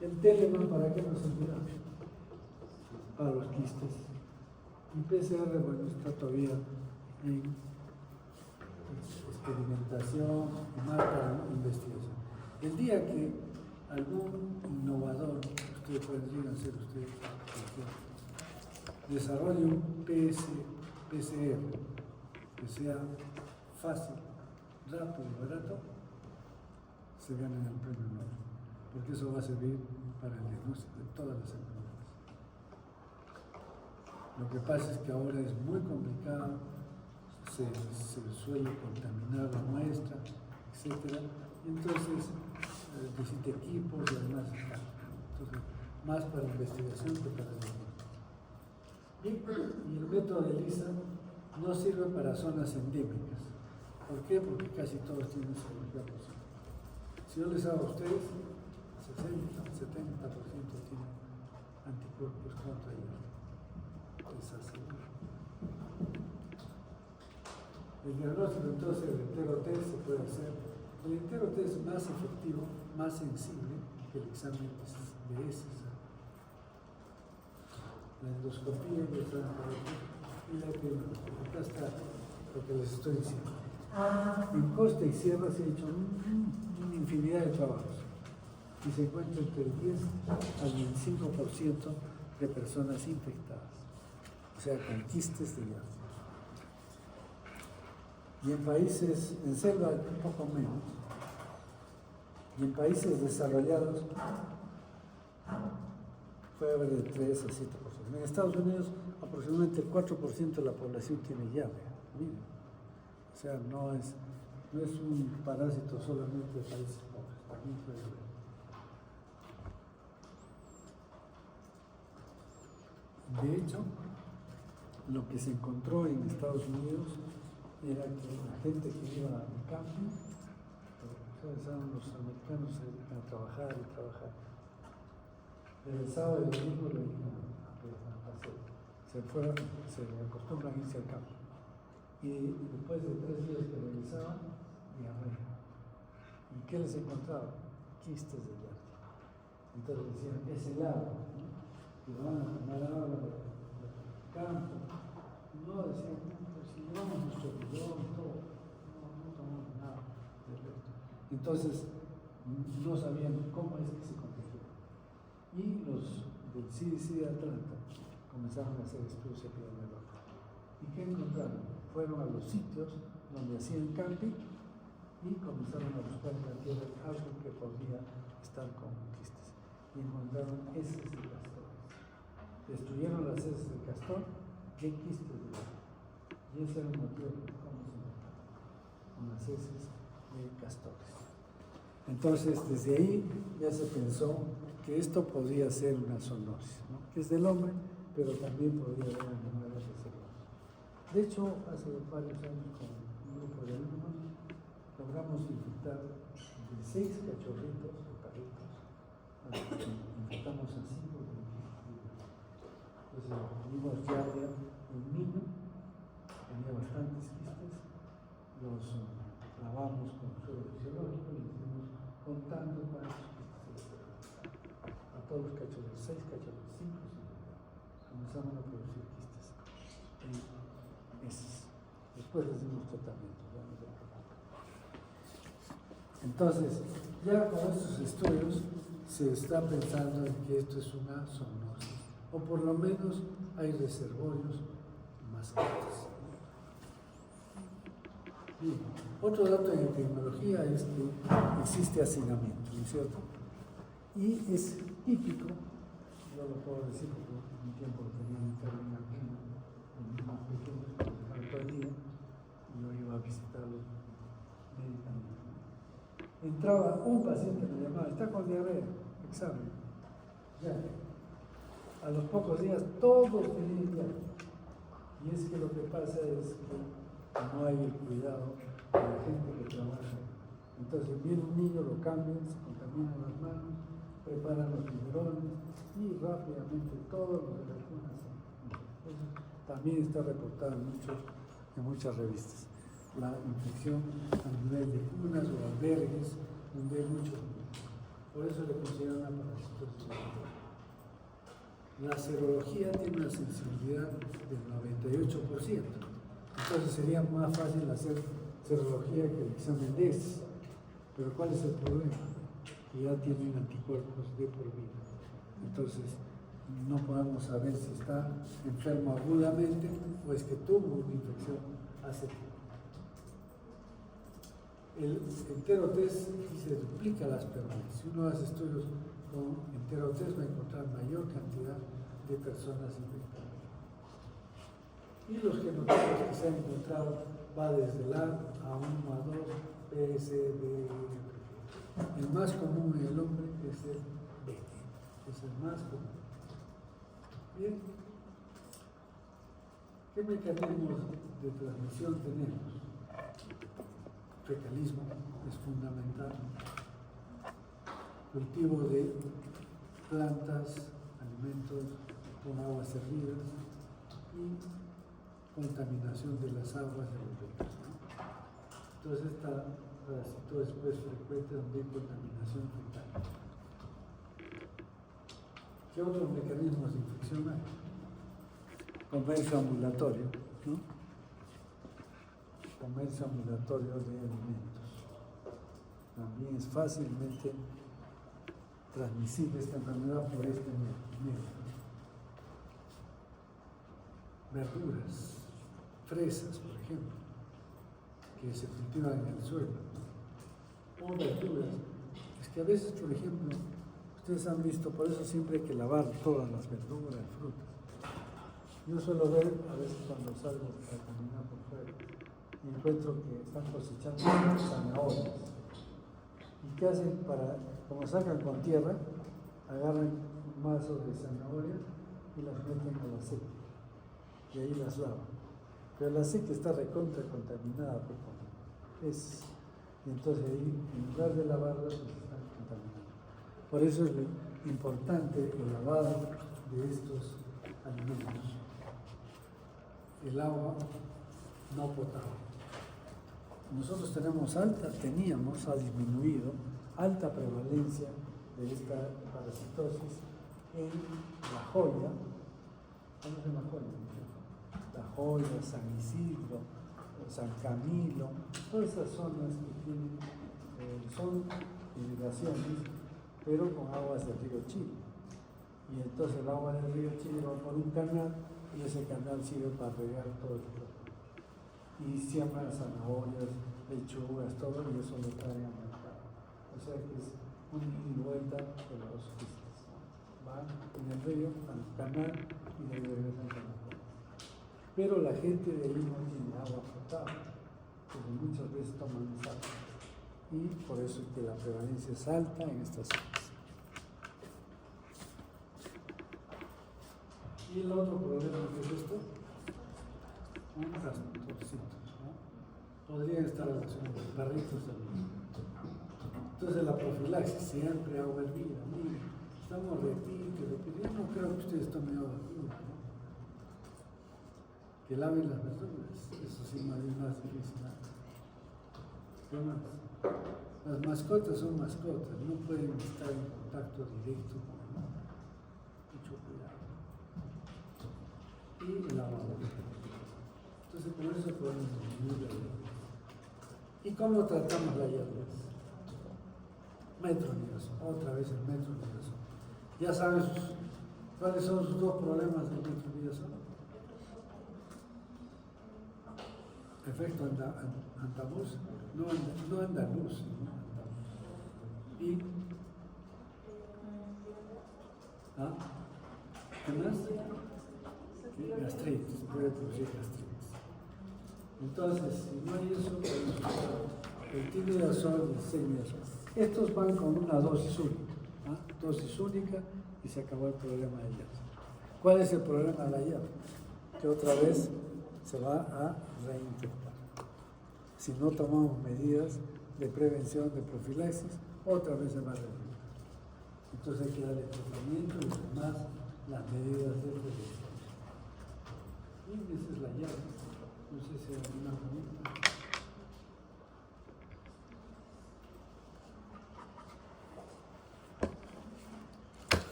El Telemann, ¿para qué nos servirá? Para los quistes. Y PCR, bueno, está todavía en experimentación y más para investigación. El día que algún innovador, ustedes podrían ser ustedes, desarrolle un PCR que sea fácil, rápido y barato, se ganan el premio Nobel, porque eso va a servir para el diagnóstico de todas las enfermedades. Lo que pasa es que ahora es muy complicado, se suele contaminar la muestra, etc. Y entonces necesita equipos y además entonces, más para investigación que para diagnóstico. Y el método de ELISA no sirve para zonas endémicas. ¿Por qué? Porque casi todos tienen serología positiva. Si yo les hago a ustedes, 60, 70% tienen anticuerpos contra ellos. Es así. El diagnóstico entonces del entero T se puede hacer. El entero T es más efectivo, más sensible que el examen de heces. La endoscopía y el transparente y la epidemiología. Acá está lo que les estoy diciendo. En Costa y Sierra se ha hecho una infinidad de trabajos y se encuentra entre el 10 al 25% de personas infectadas, o sea, con quistes de llave. Y en países, en selva un poco menos, y en países desarrollados puede haber de 3 a 7%. En Estados Unidos aproximadamente el 4% de la población tiene llave. Miren. O sea, no es un parásito solamente de países pobres, también puede haber. De hecho, lo que se encontró en Estados Unidos era que la gente que iba al camping, ustedes saben, los americanos se dedican a trabajar y trabajar. El sábado y el domingo lo iban a hacer. Se acostumbran a irse al campo. Y después de 3 días que regresaban, diarrea. ¿Qué les encontraba? Quistes de hierro. Entonces decían, es el agua, ¿no? Y van a tomar agua del campo. No decían, pues si llevamos nuestro bidón y todo, no tomamos nada del resto. Entonces, no sabían cómo es que se contagiaban. Y los del CDC de Atlanta comenzaron a hacer estudios epidemiológicos. ¿Y qué encontraron? Fueron a los sitios donde hacían camping y comenzaron a buscar en la tierra algo que podría estar con quistes. Y encontraron heces de castores. Destruyeron las heces del castor y quistes de hierro. Y ese era el motivo de cómo se mataron, con las heces de castores. Entonces, desde ahí ya se pensó que esto podía ser una zoonosis, ¿no? Que es del hombre, pero también podría haber animales reservados. De hecho, hace varios años con un grupo de alumnos logramos infectar de 6 cachorritos o perritos, infectamos a 5 de ellos. Entonces, vimos ya un niño, tenía bastantes quistes, los lavamos con suelo fisiológico y les fuimos contando cuántos quistes se les a todos los cachorros, 6 cachorros, 5, comenzamos a producir quistes. Después les dimos tratamiento, ya no se preocupen. Entonces, ya con estos estudios se está pensando en que esto es una zoonosis, o por lo menos hay reservorios más grandes. Bien. Otro dato en epidemiología es que existe hacinamiento, ¿no es cierto? Y es típico, yo lo puedo decir porque un tiempo tenía un interno aquí, los más pequeños, que dejaron todo el día, y yo iba a visitarlos médicamente. Entraba un paciente, me llamaba, está con diarrea, examen, ya. A los pocos días todos tenían diarrea. Y es que lo que pasa es que no hay el cuidado de la gente que trabaja. Entonces viene un niño, lo cambian, se contaminan las manos, preparan los biberones y rápidamente todos los de las cunas. Eso también está reportado en muchas revistas. La infección a nivel de cunas o albergues, donde hay muchos niños. Por eso le consideran una parasitosis. La serología tiene una sensibilidad del 98%. Entonces sería más fácil hacer serología que el examen de heces. Pero ¿cuál es el problema? Que ya tienen anticuerpos de por vida. Entonces no podemos saber si está enfermo agudamente o es que tuvo una infección hace tiempo. El enterotest se duplica las permanentes. Si uno hace estudios con enterotest va a encontrar mayor cantidad de personas infectadas. Y los genotipos que se han encontrado va desde el A a 1 a 2, P, C, D, E. El más común en el hombre es el B, es el más común. Bien, ¿qué mecanismos de transmisión tenemos? Fecalismo es fundamental, cultivo de plantas, alimentos con aguas servidas y contaminación de las aguas de los ríos. Entonces esta parasitosis es frecuente donde hay contaminación fecal. ¿Qué otros mecanismos de infección hay? Comercio ambulatorio, ¿no? Comercio ambulatorio de alimentos. También es fácilmente transmisible esta enfermedad por este medio. Verduras, fresas, por ejemplo, que se cultivan en el suelo. O verduras, es que a veces, por ejemplo, ustedes han visto, por eso siempre hay que lavar todas las verduras, frutas. Yo suelo ver, a veces cuando salgo a caminar por fuera, y encuentro que están cosechando zanahorias. ¿Y qué hacen para, como sacan con tierra, agarran un mazo de zanahorias y las meten al aceite? Y ahí las lavan. Pero el aceite está recontra contaminada y entonces ahí, en lugar de lavarlas, pues están contaminando. Por eso es importante el lavado de estos alimentos. El agua no potable. nosotros teníamos, ha disminuido, alta prevalencia de esta parasitosis en La Joya. ¿Conocen La Joya? La Joya, San Isidro, San Camilo, todas esas zonas que tienen, son irrigaciones, pero con aguas del río Chile. Y entonces el agua del río Chile va por un canal y ese canal sirve para regar todo el pueblo. Y siembran zanahorias, lechugas, todo, y eso lo traen al mercado. O sea que es una ida y vuelta de los pistas. Van en el río al canal y de ahí regresan con la pueblo. Pero la gente de ahí no tiene agua potable, porque muchas veces toman esa agua. Y por eso es que la prevalencia es alta en estas zonas. Y el otro problema que es esto, un castorcitos, ¿no? Podrían estar relacionados con perritos también. Entonces la profilaxis siempre agua hervida. Mire, estamos repite. Yo no creo que ustedes tomen agua hervida, ¿no? Que laven las verduras, eso sí más difícil, ¿no? ¿Qué más? Las mascotas son mascotas, no pueden estar en contacto directo con el humano. Mucho cuidado. Y el agua. Entonces, por eso podemos disminuir la hierbas. ¿Y cómo tratamos la hierbas? Metronidazol, otra vez el metronidazol. ¿Ya sabes cuáles son sus dos problemas del metronidazol? Efecto andaluz, no andaluz, sino andaluz. Y ¿qué más? Gastritis, puede producir gastritis. Entonces, si no hay eso, podemos usar el tinidazol y el semidazol. Estos van con una dosis única, dosis única, y se acabó el problema de hierro. ¿Cuál es el problema de la hierro? Que otra vez se va a reinfectar. Si no tomamos medidas de prevención, de profilaxis, otra vez se va a reinfectar. Entonces hay que darle tratamiento y además las medidas de prevención. Y esa es la llave. No sé si hay alguna pregunta.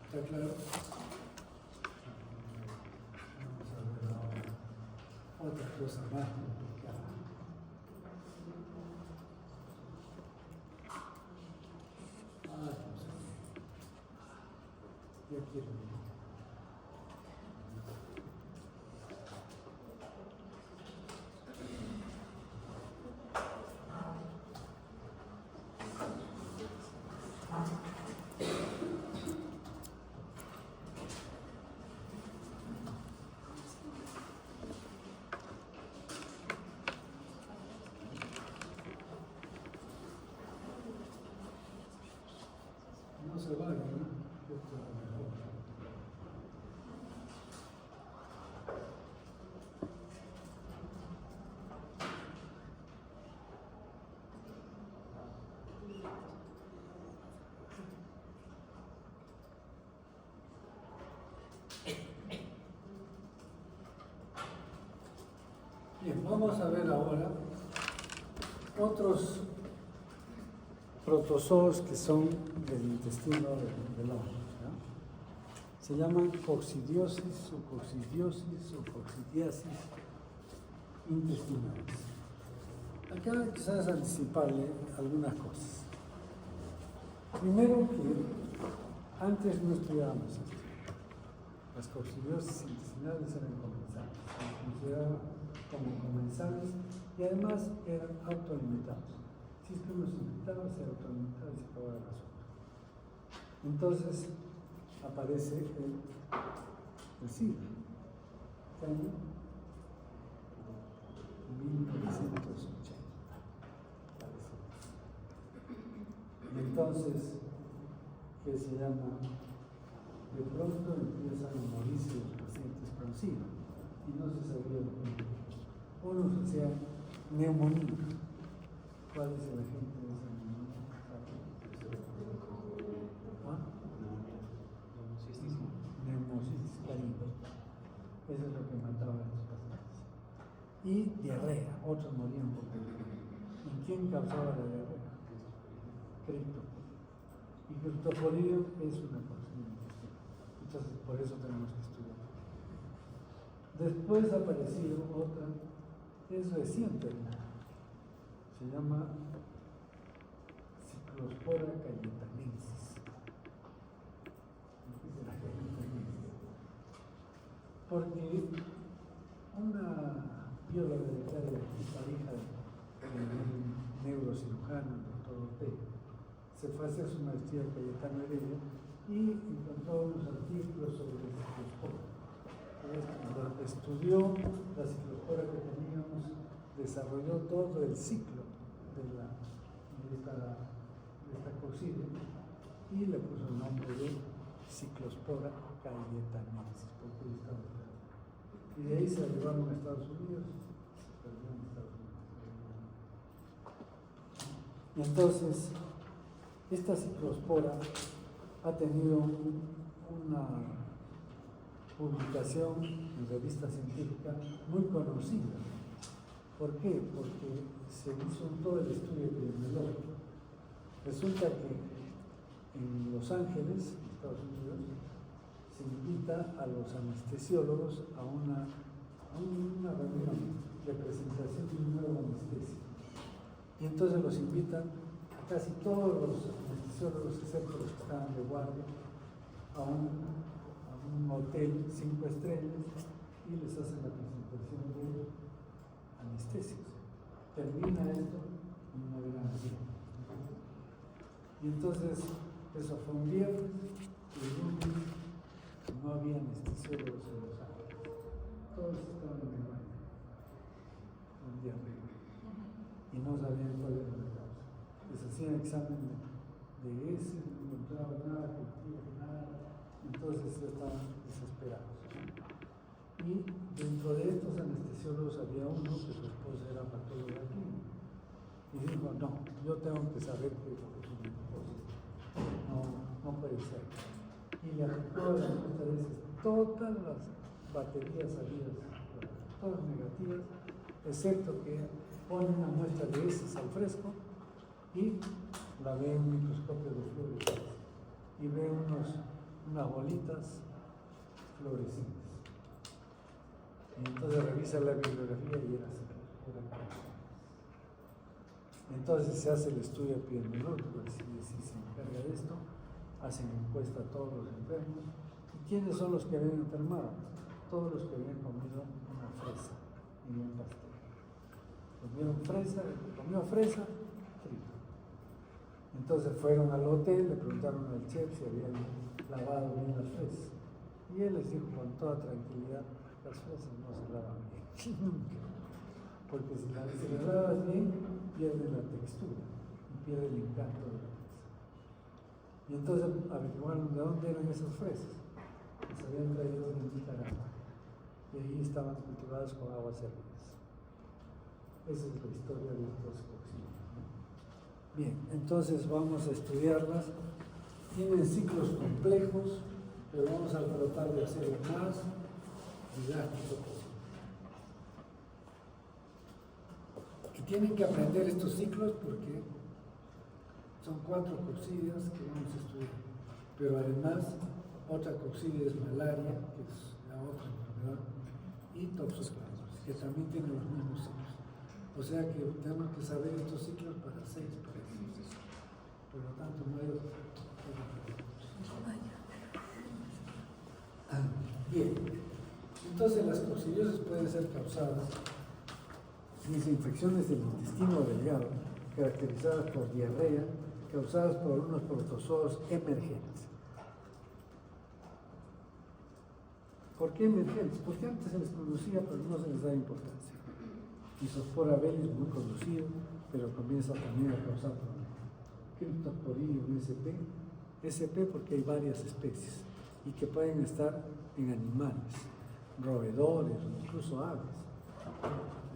¿Está claro? Vamos a ver ahora otra cosa más complicada. Ya quiero ir. No se vaya, ¿no? Esto es lo mejor. Bien, vamos a ver ahora otros protozoos que son del intestino del hombre. ¿No? Se llaman coccidiosis o coccidiasis intestinales. Acá quizás anticiparle algunas cosas. Primero que antes no estudiábamos esto. Las coccidiosis intestinales eran comensales, se consideraban como comensales y además eran autoalimentados. Si es que uno se alimentaba, se autoalimentaba y se acababa el asunto. Entonces aparece el SIDA. ¿Qué año? 1980. Y entonces, ¿qué se llama? De pronto empiezan a morirse los pacientes con SIDA y no se sabía lo que era. Uno se hacía neumonía. ¿Cuál es el agente de esa neumonía? Neumocitis cariño. Eso es lo que mataba a los pacientes. Y diarrea, otros morían por diarrea. ¿Y quién causaba la diarrea? Criptoforídeo. Y criptoforídeo es una toxina intestinal. Entonces, por eso tenemos que estudiar. Después ha aparecido otra, es reciente, se llama Cyclospora cayetanensis. Porque una bióloga de Italia, pareja de un neurocirujano, el doctor Ortega, se fue a hacer su maestría en Cayetano Heredia y encontró unos artículos sobre el ciclospora. Estudió la ciclospora que teníamos, desarrolló todo el ciclo de esta cocina y le puso el nombre de Cyclospora cayetanensis, porque estaba. Y de ahí se llevaron a Estados Unidos, se perdió en Estados Unidos. Y entonces, esta ciclospora ha tenido una publicación en revista científica muy conocida. ¿Por qué? Porque se hizo todo el estudio epidemiológico. Resulta que en Los Ángeles, Estados Unidos, se invita a los anestesiólogos a una reunión de presentación de un nuevo anestesio. Y entonces los invitan a casi todos los anestesiólogos, excepto los que estaban de guardia, a un hotel 5 estrellas y les hacen la presentación de anestesios. Termina esto en una gran fiesta. Y entonces, eso fue un viernes, y el lunes no había anestesiólogos en Los Ángeles. Todos estaban en el baño, un día arriba, y no sabían cuál era la causa. Les hacían examen de ese, no encontraban nada, nada. Entonces estaban desesperados. Y dentro de estos anestesiólogos había uno que su esposa era patóloga clínica. Y dijo, no, yo tengo que saber qué es lo que es una psicosis. No puede ser. Y le aplicó a la muestra de esas todas las baterías habidas, todas negativas, excepto que pone una muestra de heces al fresco y la ve en un microscopio de fluorescencia y ve unas bolitas fluorescentes. Y entonces revisa la bibliografía y era así. Entonces se hace el estudio epidemiológico, si se encarga de esto, hacen encuesta a todos los enfermos. ¿Y quiénes son los que habían enfermado? Todos los que habían comido una fresa y un pastel. Comieron fresa, el que comió fresa, frito. Entonces fueron al hotel, le preguntaron al chef si habían lavado bien las fresas. Y él les dijo con toda tranquilidad, las fresas no se lavan bien, nunca. Porque si las lavas bien, pierde la textura y pierde el encanto de la fresa. Y entonces averiguaron de dónde eran esas fresas. Se habían traído de Nicaragua. Y ahí estaban cultivadas con aguas hervidas. Esa es la historia de estos cocidos. Bien, entonces vamos a estudiarlas. Tienen ciclos complejos, pero vamos a tratar de hacerlo más didáctico posible. Y tienen que aprender estos ciclos porque son 4 coccidias que vamos a estudiar. Pero además, otra coccidia es malaria, que es la otra enfermedad, y toxoplasmosis, que también tiene los mismos ciclos. O sea que tenemos que saber estos ciclos para 6 países. Por lo tanto, no hay otro. Bien. Entonces, las coccidiosis pueden ser causadas por infecciones del intestino delgado, caracterizadas por diarrea, causadas por unos protozoos emergentes. ¿Por qué emergentes? Porque antes se les conocía, pero no se les da importancia. Isospora velis, muy conocido, pero comienza también a causar problemas. Cryptosporidium SP porque hay varias especies y que pueden estar en animales, roedores o incluso aves.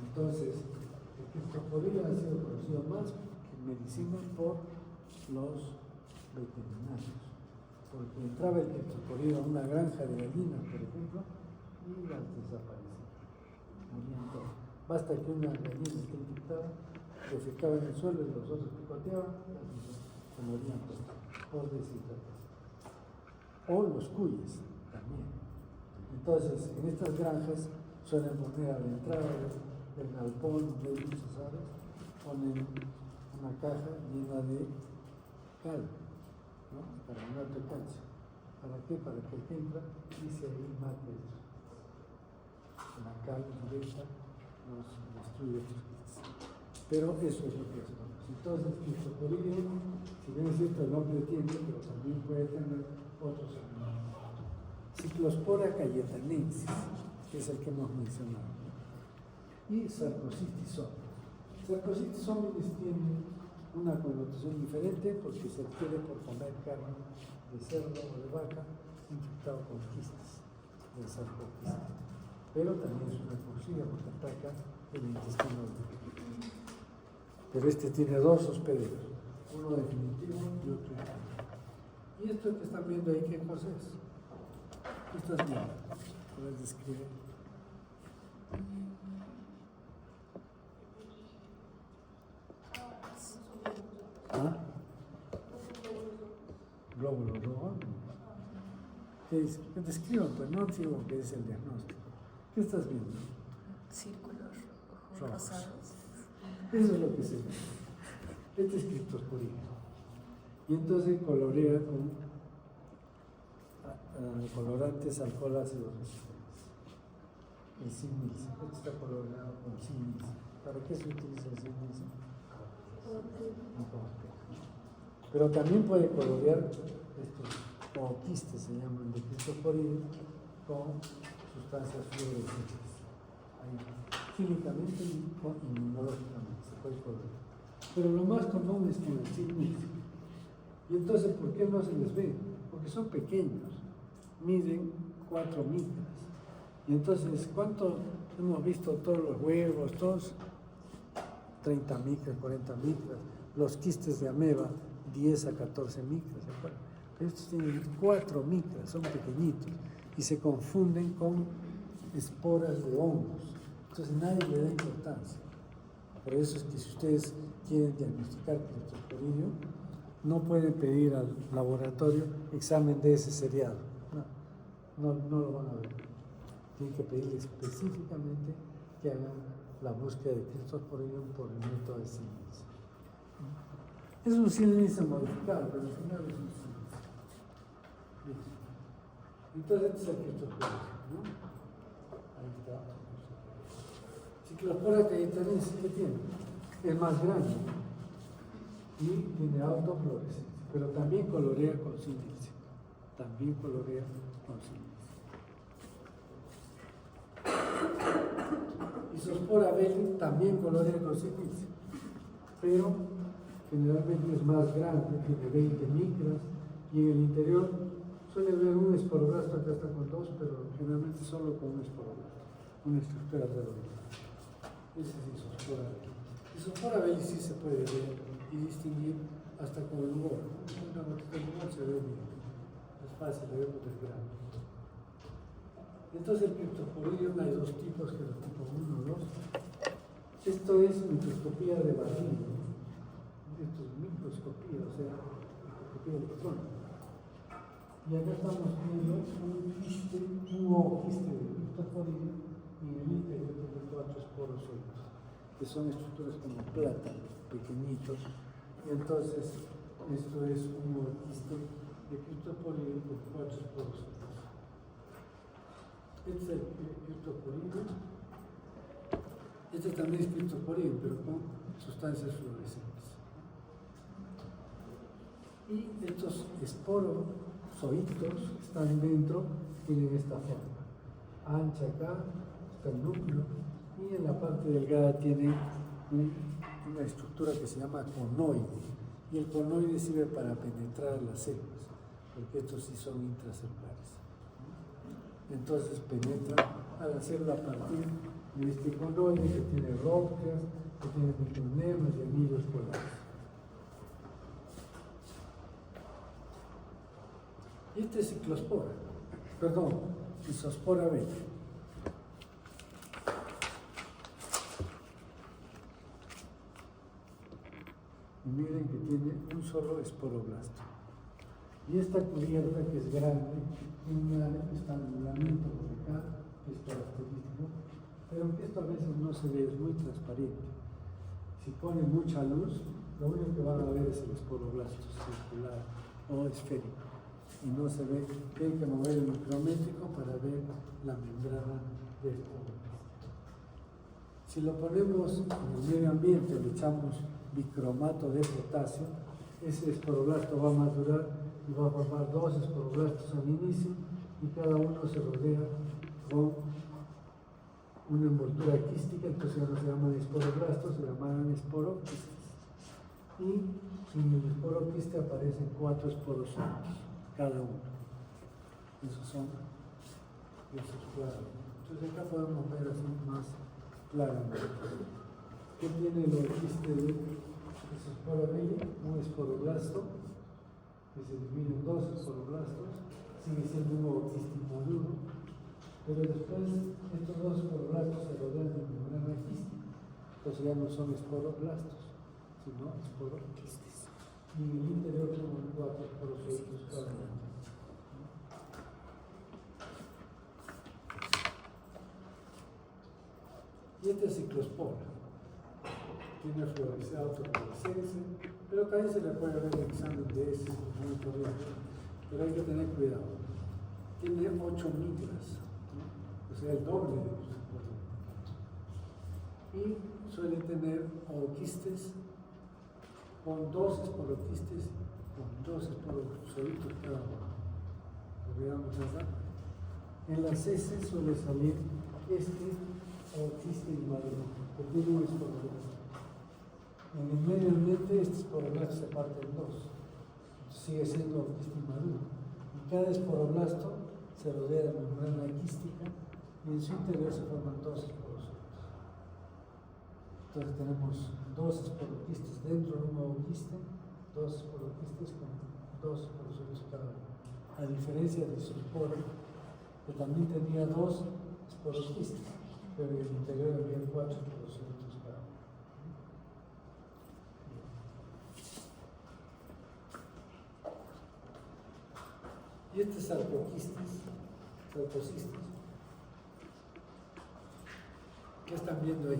Entonces, el Cryptosporidium ha sido conocido más en medicina por los veterinarios, porque entraba el Cryptosporidium a una granja de gallinas, por ejemplo, y las Basta que una gallina esté infectada, defecaba en el suelo y los otros picoteaban, se morían todos, por deshidratación. O los cuyes también. Entonces, en estas granjas suelen poner a la entrada del galpón de muchas aves, ponen una caja llena de cal, ¿no? Carbonato de calcio. ¿Para qué? Para que el que entra dice ahí mate eso. La cal directa nos destruye estos quistes. Pero eso es lo que es, ¿no? Entonces, Cryptosporidium, si bien es cierto el nombre tiene, pero también puede tener otros elementos. Cyclospora cayetanensis, que es el que hemos mencionado, ¿no? Y Sarcocystis hominis. Sarcocystis hominis tiene una connotación diferente porque se adquiere por comer carne de cerdo o de vaca infectado con quistes del sarcoquiste. Pero también es una porcina porque ataca el intestino delgado. Pero este tiene dos hospederos, uno definitivo y otro infinitivo. Y esto que están viendo ahí, ¿qué cosa es? ¿Qué estás viendo? ¿Puedes describir? ¿Ah? Glóbulo rojo. ¿Qué dice? Que describan, pues no digo que es el diagnóstico. ¿Qué estás viendo?
Círculos rojos, rosados.
Eso es lo que se ve. Este es Cryptosporidium. Y entonces colorea con colorantes alcohol ácido resistentes. El Sin-Nielsen. Este está coloreado con Sin-Nielsen. ¿Para qué se utiliza el Sin-Nielsen? Pero también puede colorear estos como quistes, se llaman de Cryptosporidium, con sustancias fluorescentes. Ahí, químicamente y inmunológicamente se puede colorear. Pero lo más común es con el Sin-Nielsen. Y entonces, ¿por qué no se les ve? Porque son pequeños, miden 4 micras. Y entonces, ¿cuánto hemos visto todos los huevos, todos? 30 micras, 40 micras. Los quistes de ameba, 10 a 14 micras. ¿Se acuerdan? Pero estos tienen 4 micras, son pequeñitos. Y se confunden con esporas de hongos. Entonces, nadie le da importancia. Por eso es que si ustedes quieren diagnosticar Cryptosporidium, no pueden pedir al laboratorio examen de ese seriado. No lo van a ver. Tienen que pedir específicamente que hagan la búsqueda de Cryptosporidium por el método de Sin-Nielsen. Es un Sin-Nielsen modificado, pero al final es un Sin-Nielsen. Listo. Entonces este es el Cryptosporidium, ¿no? Ahí está. Cyclospora cayetanensis, ¿qué tiene? Es más grande y tiene autofluorescencia, pero también colorea con Sin-Nielsen. También colorea con Sin-Nielsen. Isospora belli también colorea con Sin-Nielsen, pero generalmente es más grande, tiene 20 micras y en el interior suele haber un esporoblasto, acá está con 2, pero generalmente solo con un esporoblasto, una estructura redonda. Ese es Isospora belli. Isospora belli sí se puede ver y distinguir hasta con el humor. Una gotita de humor se ve bien, es fácil de ver porque es grande. Entonces el Cryptosporidium hay dos tipos, que es el tipo 1 o 2. Esto es microscopía de barrido. Esto es microscopía, o sea, microscopía electrónica. Y acá estamos viendo un quiste, un nuevo quiste de Cryptosporidium y en el interior tiene 4 esporos sueltos, que son estructuras como plátanos, pequeñitos. Y entonces esto es un nuevo quiste de Cryptosporidium con 4 esporos sueltos. Este es el Cryptosporidium. Este también es Cryptosporidium, pero con sustancias fluorescentes. Y estos esporozoitos que están dentro tienen esta forma. Ancha acá, está el núcleo, y en la parte delgada tiene una estructura que se llama conoide. Y el conoide sirve para penetrar las células, porque estos sí son intracelulares. Entonces penetra a la célula a partir de este conoide que tiene brácteas, que tiene micronemas y anillos polares. Y este es Ciclospora, perdón, Isospora belli. miren que tiene un solo esporoblasto. Y esta cubierta, que es grande, tiene un estrangulamiento por acá, que es característico, pero que esto a veces no se ve, es muy transparente. Si pone mucha luz, lo único que van a ver es el esporoblasto circular o esférico. Y no se ve, tienen que mover el micrométrico para ver la membrana del esporoblasto. Si lo ponemos en el medio ambiente, le echamos bicromato de potasio, ese esporoblasto va a madurar y va a formar dos esporoblastos al inicio y cada uno se rodea con una envoltura quística, entonces ya no se llaman esporoblastos, se llaman esporoquistes. Y en el esporoquiste aparecen 4 esporocitos, cada uno. Esos son esos cuadros. Entonces acá podemos ver así más claramente. ¿Qué tiene el quiste de esporobili? Un esporoblasto que se divide en 2 esporoblastos, sigue siendo un ovoquiste inmaduro, pero después estos 2 esporoblastos se rodean de membrana quística, entonces ya no son esporoblastos, sino esporoquistes. Y en el interior tenemos 4 esporocitos cada uno. Y este es ciclospora. Tiene autofluorescencia, pero también se le puede ver el examen de ese muy corriente. Pero hay que tener cuidado. Tiene 8 micras, ¿no? O sea, el doble de los esporos. Y suele tener ovoquistes con 2 esporoquistes, con 2 esporocitos cada uno. Lo veamos acá. En las heces suele salir ovoquiste inmaduro, que tiene un esporoblasto. En el medio ambiente este esporoblasto se parte en 2, sigue siendo ovoquiste inmaduro. Y cada esporoblasto se rodea de membrana quística y en su interior se forman 2 esporocitos. Entonces tenemos 2 esporoquistes dentro de un ovoquiste, 2 esporoquistes con 2 esporocitos cada uno. A diferencia de Isospora, que también tenía 2 esporoquistes, pero en el interior había 4 esporocitos cada uno. Y este es sarcoquistes, ¿qué están viendo ahí?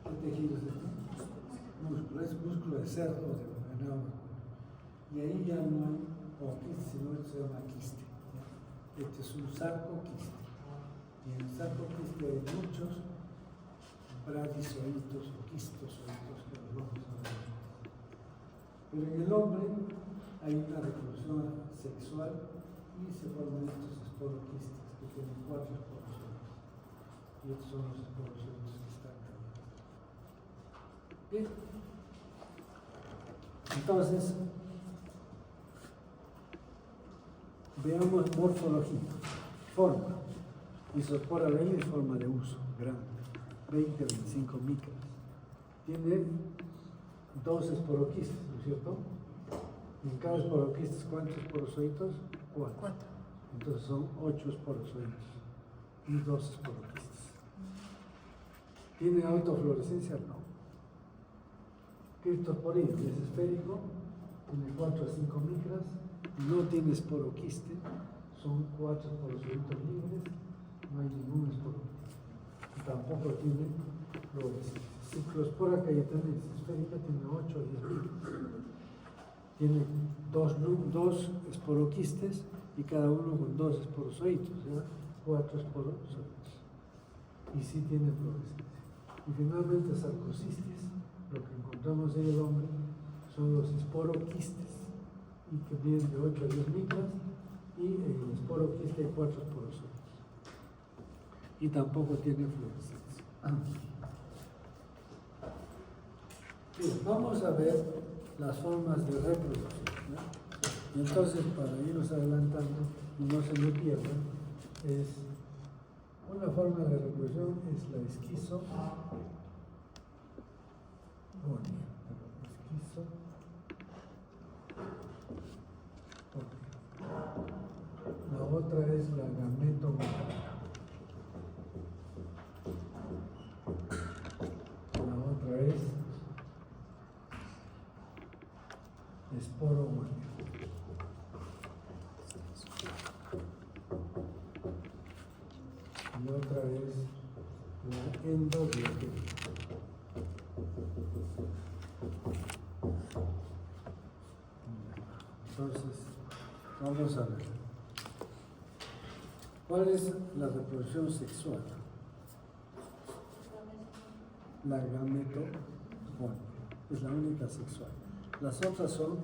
¿Qué tejido es este? Músculo, es músculo de cerdo o de venado. Y ahí ya no hay ovoquiste, sino esto se llama quiste. Este es un sarcoquiste. Y en el sarcoquiste hay muchos bradizoitos o quistozoitos que los vamos a ver. Pero en el hombre hay una reproducción sexual y se forman estos esporoquistes que tienen 4 esporocitos. Y estos son los esporocitos que están acá. Bien. Entonces, veamos morfología. Forma. Isospora belli es forma de uso, grande, 20-25 micras. Tiene 2 esporoquistes, ¿no es cierto? En cada esporoquistes, ¿cuántos esporozoitos? 4. Entonces son 8 esporozoitos y 2 esporoquistes. ¿Tiene autofluorescencia? No. Cristosporino es esférico, tiene 4 a 5 micras, no tiene esporoquiste, son 4 esporozoitos libres, no hay ningún esporoquiste. Y tampoco tiene fluorescencia. Ciclospora cayetanensis esférica tiene 8 a 10 micras. Tiene 2 esporoquistes y cada uno con 2 esporozoitos, ¿ya? 4 esporozoitos. Y sí tiene fluorescencia. Y finalmente, sarcocistes, lo que encontramos en el hombre, son los esporoquistes, y que vienen de 8 a 10 micras, y en el esporoquiste hay 4 esporozoitos. Y tampoco tiene fluorescencia. Bien, vamos a ver las formas de reproducción, ¿no? Y entonces, para irnos adelantando y no se me pierdan, una forma de reproducción es la esquizogonía. La otra es la gametogonía. La otra es y otra es la endodiogénica. Entonces, vamos a ver. ¿Cuál es la reproducción sexual? La gametogónica, es la única sexual. Las otras son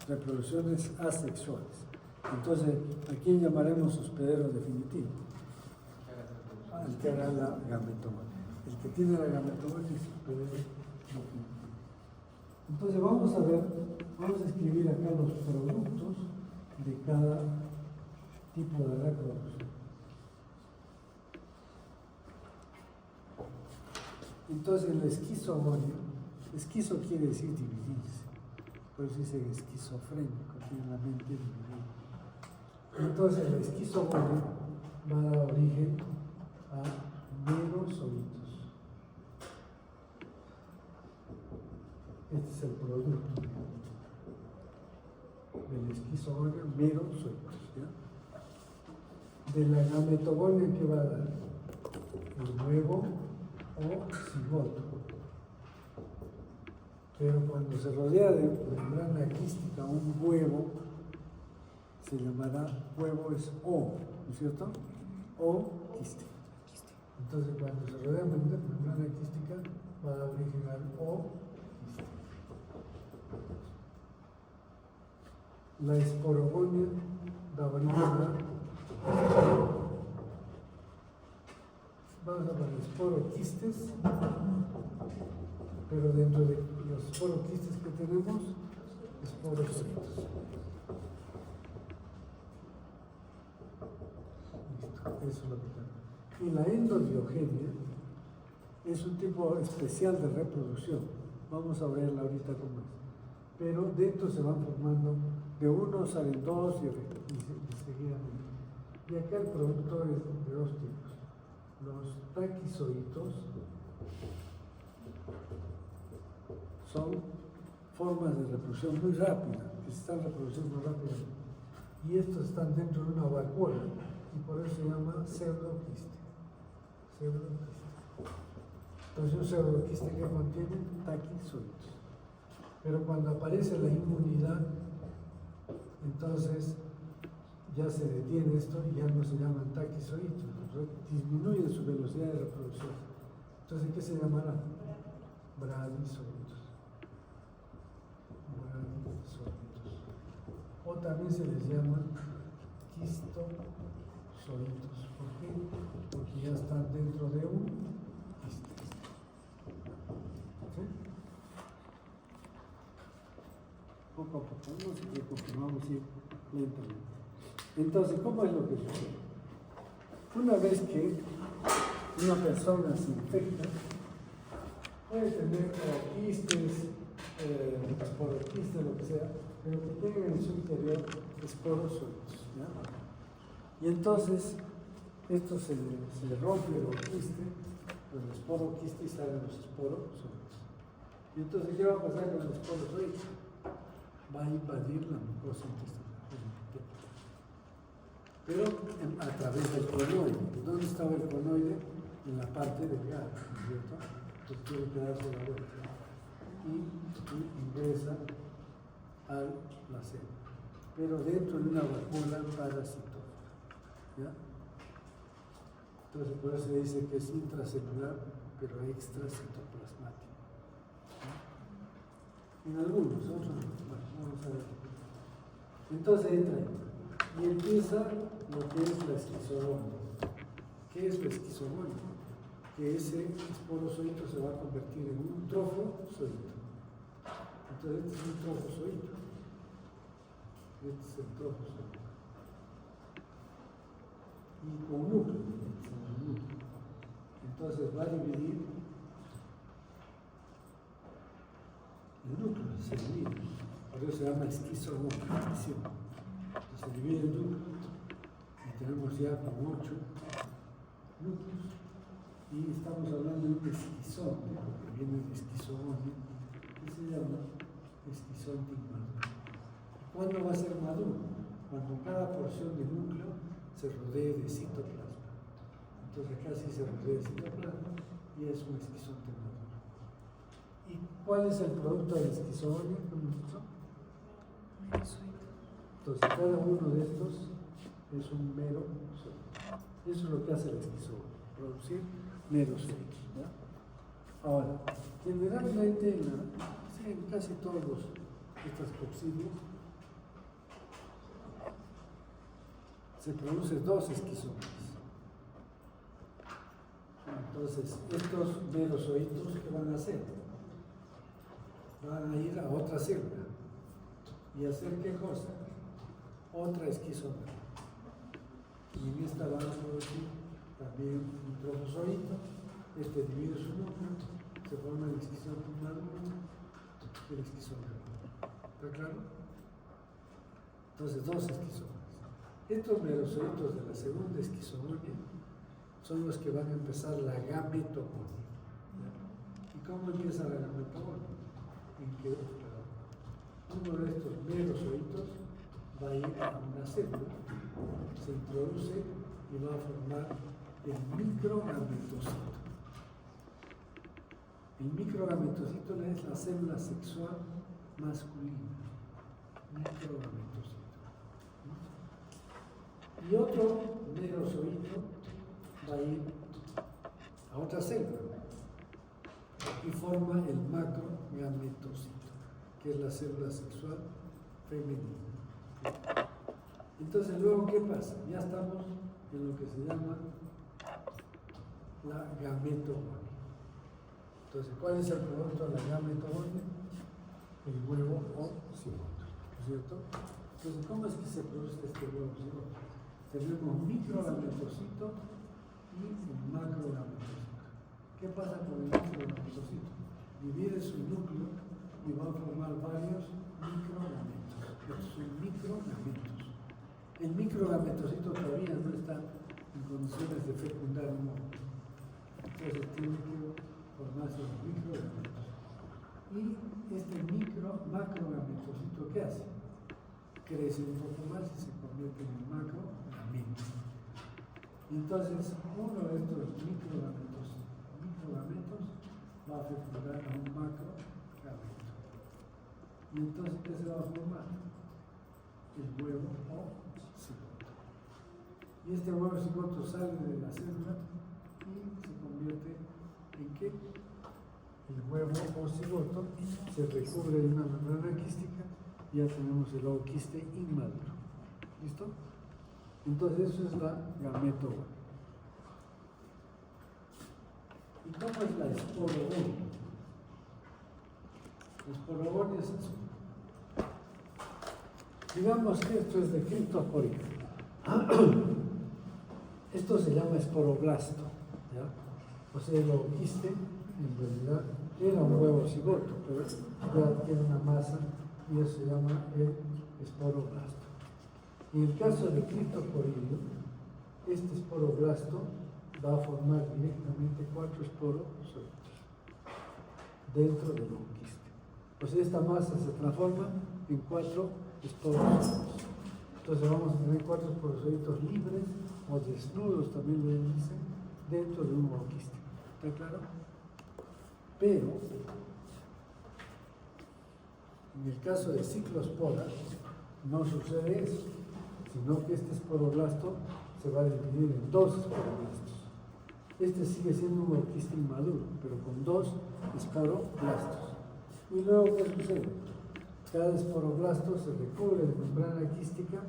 reproducciones asexuales. Entonces, ¿a quién llamaremos hospedero definitivo? Al que haga la gametogónica. El que tiene la gametogónica es hospedero definitivo. Entonces, vamos a escribir acá los productos de cada tipo de reproducción. Entonces, el esquizogonio, esquizo quiere decir dividirse, por eso dice esquizofrénico, tiene la mente dividida. Entonces, el esquizogonio va a dar origen a merozoitos. Este es el producto del esquizogonio, merozoitos. ¿Ya? De la gametogonia, ¿qué va a dar? El huevo o cigoto. Pero cuando se rodea de membrana quística un huevo, se llamará huevo es O, ¿no es cierto? O quística. Entonces, cuando se rodea de membrana quística, va a dar origen al O quística. La esporogonia da origen a vamos a poner esporoquistes, pero dentro de los esporoquistes que tenemos, esporocitos. Listo, eso es lo que tenemos. Y la endodiogenia es un tipo especial de reproducción. Vamos a verla ahorita cómo es. Pero dentro se van formando, de uno salen dos y seguidamente. Y acá el productor es de dos tipos. Los taquizoitos son formas de reproducción muy rápida, que se están reproduciendo rápidamente. Y estos están dentro de una vacuola, y por eso se llama pseudoquiste. Entonces, un pseudoquiste que contiene taquizoitos. Pero cuando aparece la inmunidad, entonces ya se detiene esto y ya no se llaman taquizoitos, disminuye su velocidad de reproducción. Entonces, ¿qué se llamará? Bradizoitos. O también se les llama quistozoitos. ¿Por qué? Porque ya están dentro de un quiste. ¿Sí? Poco a poco, no se preocupen, vamos a ir lentamente. Entonces, ¿cómo es lo que sucede? Una vez que una persona se infecta, puede tener quistes, esporoquistes, lo que sea, pero que tengan en su interior esporozoitos. ¿Ya? Y entonces, esto se rompe el quiste, el esporoquiste y salen los esporozoitos. Y entonces, ¿qué va a pasar con el esporozoito? Va a invadir la mucosa intestinal. Pero a través del conoide. ¿Dónde estaba el conoide? En la parte delgada, ¿no es cierto? Entonces quiere quedarse la vuelta y ingresa a la célula, pero dentro de una vacuola parasitótica. ¿Ya? Entonces por eso se dice que es intracelular, pero extracitoplasmático. ¿Ya? En algunos, otros no. Bueno, vamos a ver. Entonces entra ahí. Y empieza lo que es la esquizogonia. ¿Qué es la esquizogonia? Que ese esporozoito se va a convertir en un trofozoito. Entonces este es un trofozoito. Este es el trofozoito. Y con núcleo. Entonces va a dividir el núcleo, se divide. Por eso se llama esquizogonia. Se divide el núcleo y tenemos ya como 8 núcleos y estamos hablando de un esquizón, que viene de esquizogonia, que se llama esquizonte inmaduro. ¿Cuándo va a ser maduro? Cuando cada porción del núcleo se rodee de citoplasma. Entonces acá sí se refiere citoplasma y es un esquizonte maduro. ¿Y cuál es el producto del esquizoide?
Merozoito.
Entonces cada uno de estos es un merozoito. Eso es lo que hace el esquizoide, producir merozoitos. Ahora, generalmente en casi todos estas coccidios se producen dos esquizoides. Entonces, estos merozoitos, ¿qué van a hacer? Van a ir a otra célula y hacer ¿qué cosa? Otra esquizoide. Y en esta van a producir también un trofozoito, este divide su núcleo, se forma el esquizoide maduro y el esquizoide. ¿Está claro? Entonces, dos esquizoides. Estos merozoitos de la segunda esquizoide son los que van a empezar la gametogonia. ¿Y cómo empieza la gametogonia? En que uno de estos merozoitos va a ir a una célula, se introduce y va a formar el microgametocito. El microgametocito es la célula sexual masculina. Microgametocito. Y otro merozoito va a ir a otra célula y forma el macrogametocito, que es la célula sexual femenina. Entonces, luego, ¿qué pasa? Ya estamos en lo que se llama la gametogonia. Entonces, ¿cuál es el producto de la gametogonia? El huevo o cigoto, ¿no es cierto? Entonces, ¿cómo es que se produce este huevo o cigoto? Tenemos un microgametocito y un macrogametocito. ¿Qué pasa con el microgametocito? Divide su núcleo y va a formar varios microgametos. Estos son microgametos. El microgametocito todavía no está en condiciones de fecundar un óvulo. Entonces tiene que formarse los microgametos. Y este macrogametocito, ¿qué hace? Crece un poco más y se convierte en el macrogamento. Entonces, uno de estos microgametos va a fecundar a un macrogameto. Y entonces, ¿qué se va a formar? El huevo o cigoto. Y este huevo cigoto sale de la célula y se convierte en ¿qué? El huevo o cigoto se recubre de una membrana quística y ya tenemos el ooquiste inmaduro. ¿Listo? Entonces eso es la gametogonia. ¿Y cómo es la esporogonia? La esporogonia es eso. Digamos que esto es de criptosporica. Esto se llama esporoblasto, ¿ya? O sea, el ooquiste en realidad era un huevo cigoto, pero ya tiene una masa y eso se llama el esporoblasto. En el caso de criptosporidio, este esporoblasto va a formar directamente 4 esporozoitos dentro del ooquiste. O sea, esta masa se transforma en 4 esporozoitos. Entonces vamos a tener 4 esporozoitos libres o desnudos, también le dicen, dentro de un ooquiste. ¿Está claro? Pero, en el caso de ciclospora, no sucede eso, sino que este esporoblasto se va a dividir en 2 esporoblastos. Este sigue siendo un ooquiste inmaduro, pero con 2 esporoblastos. Y luego, ¿qué sucede? Cada esporoblasto se recubre de membrana quística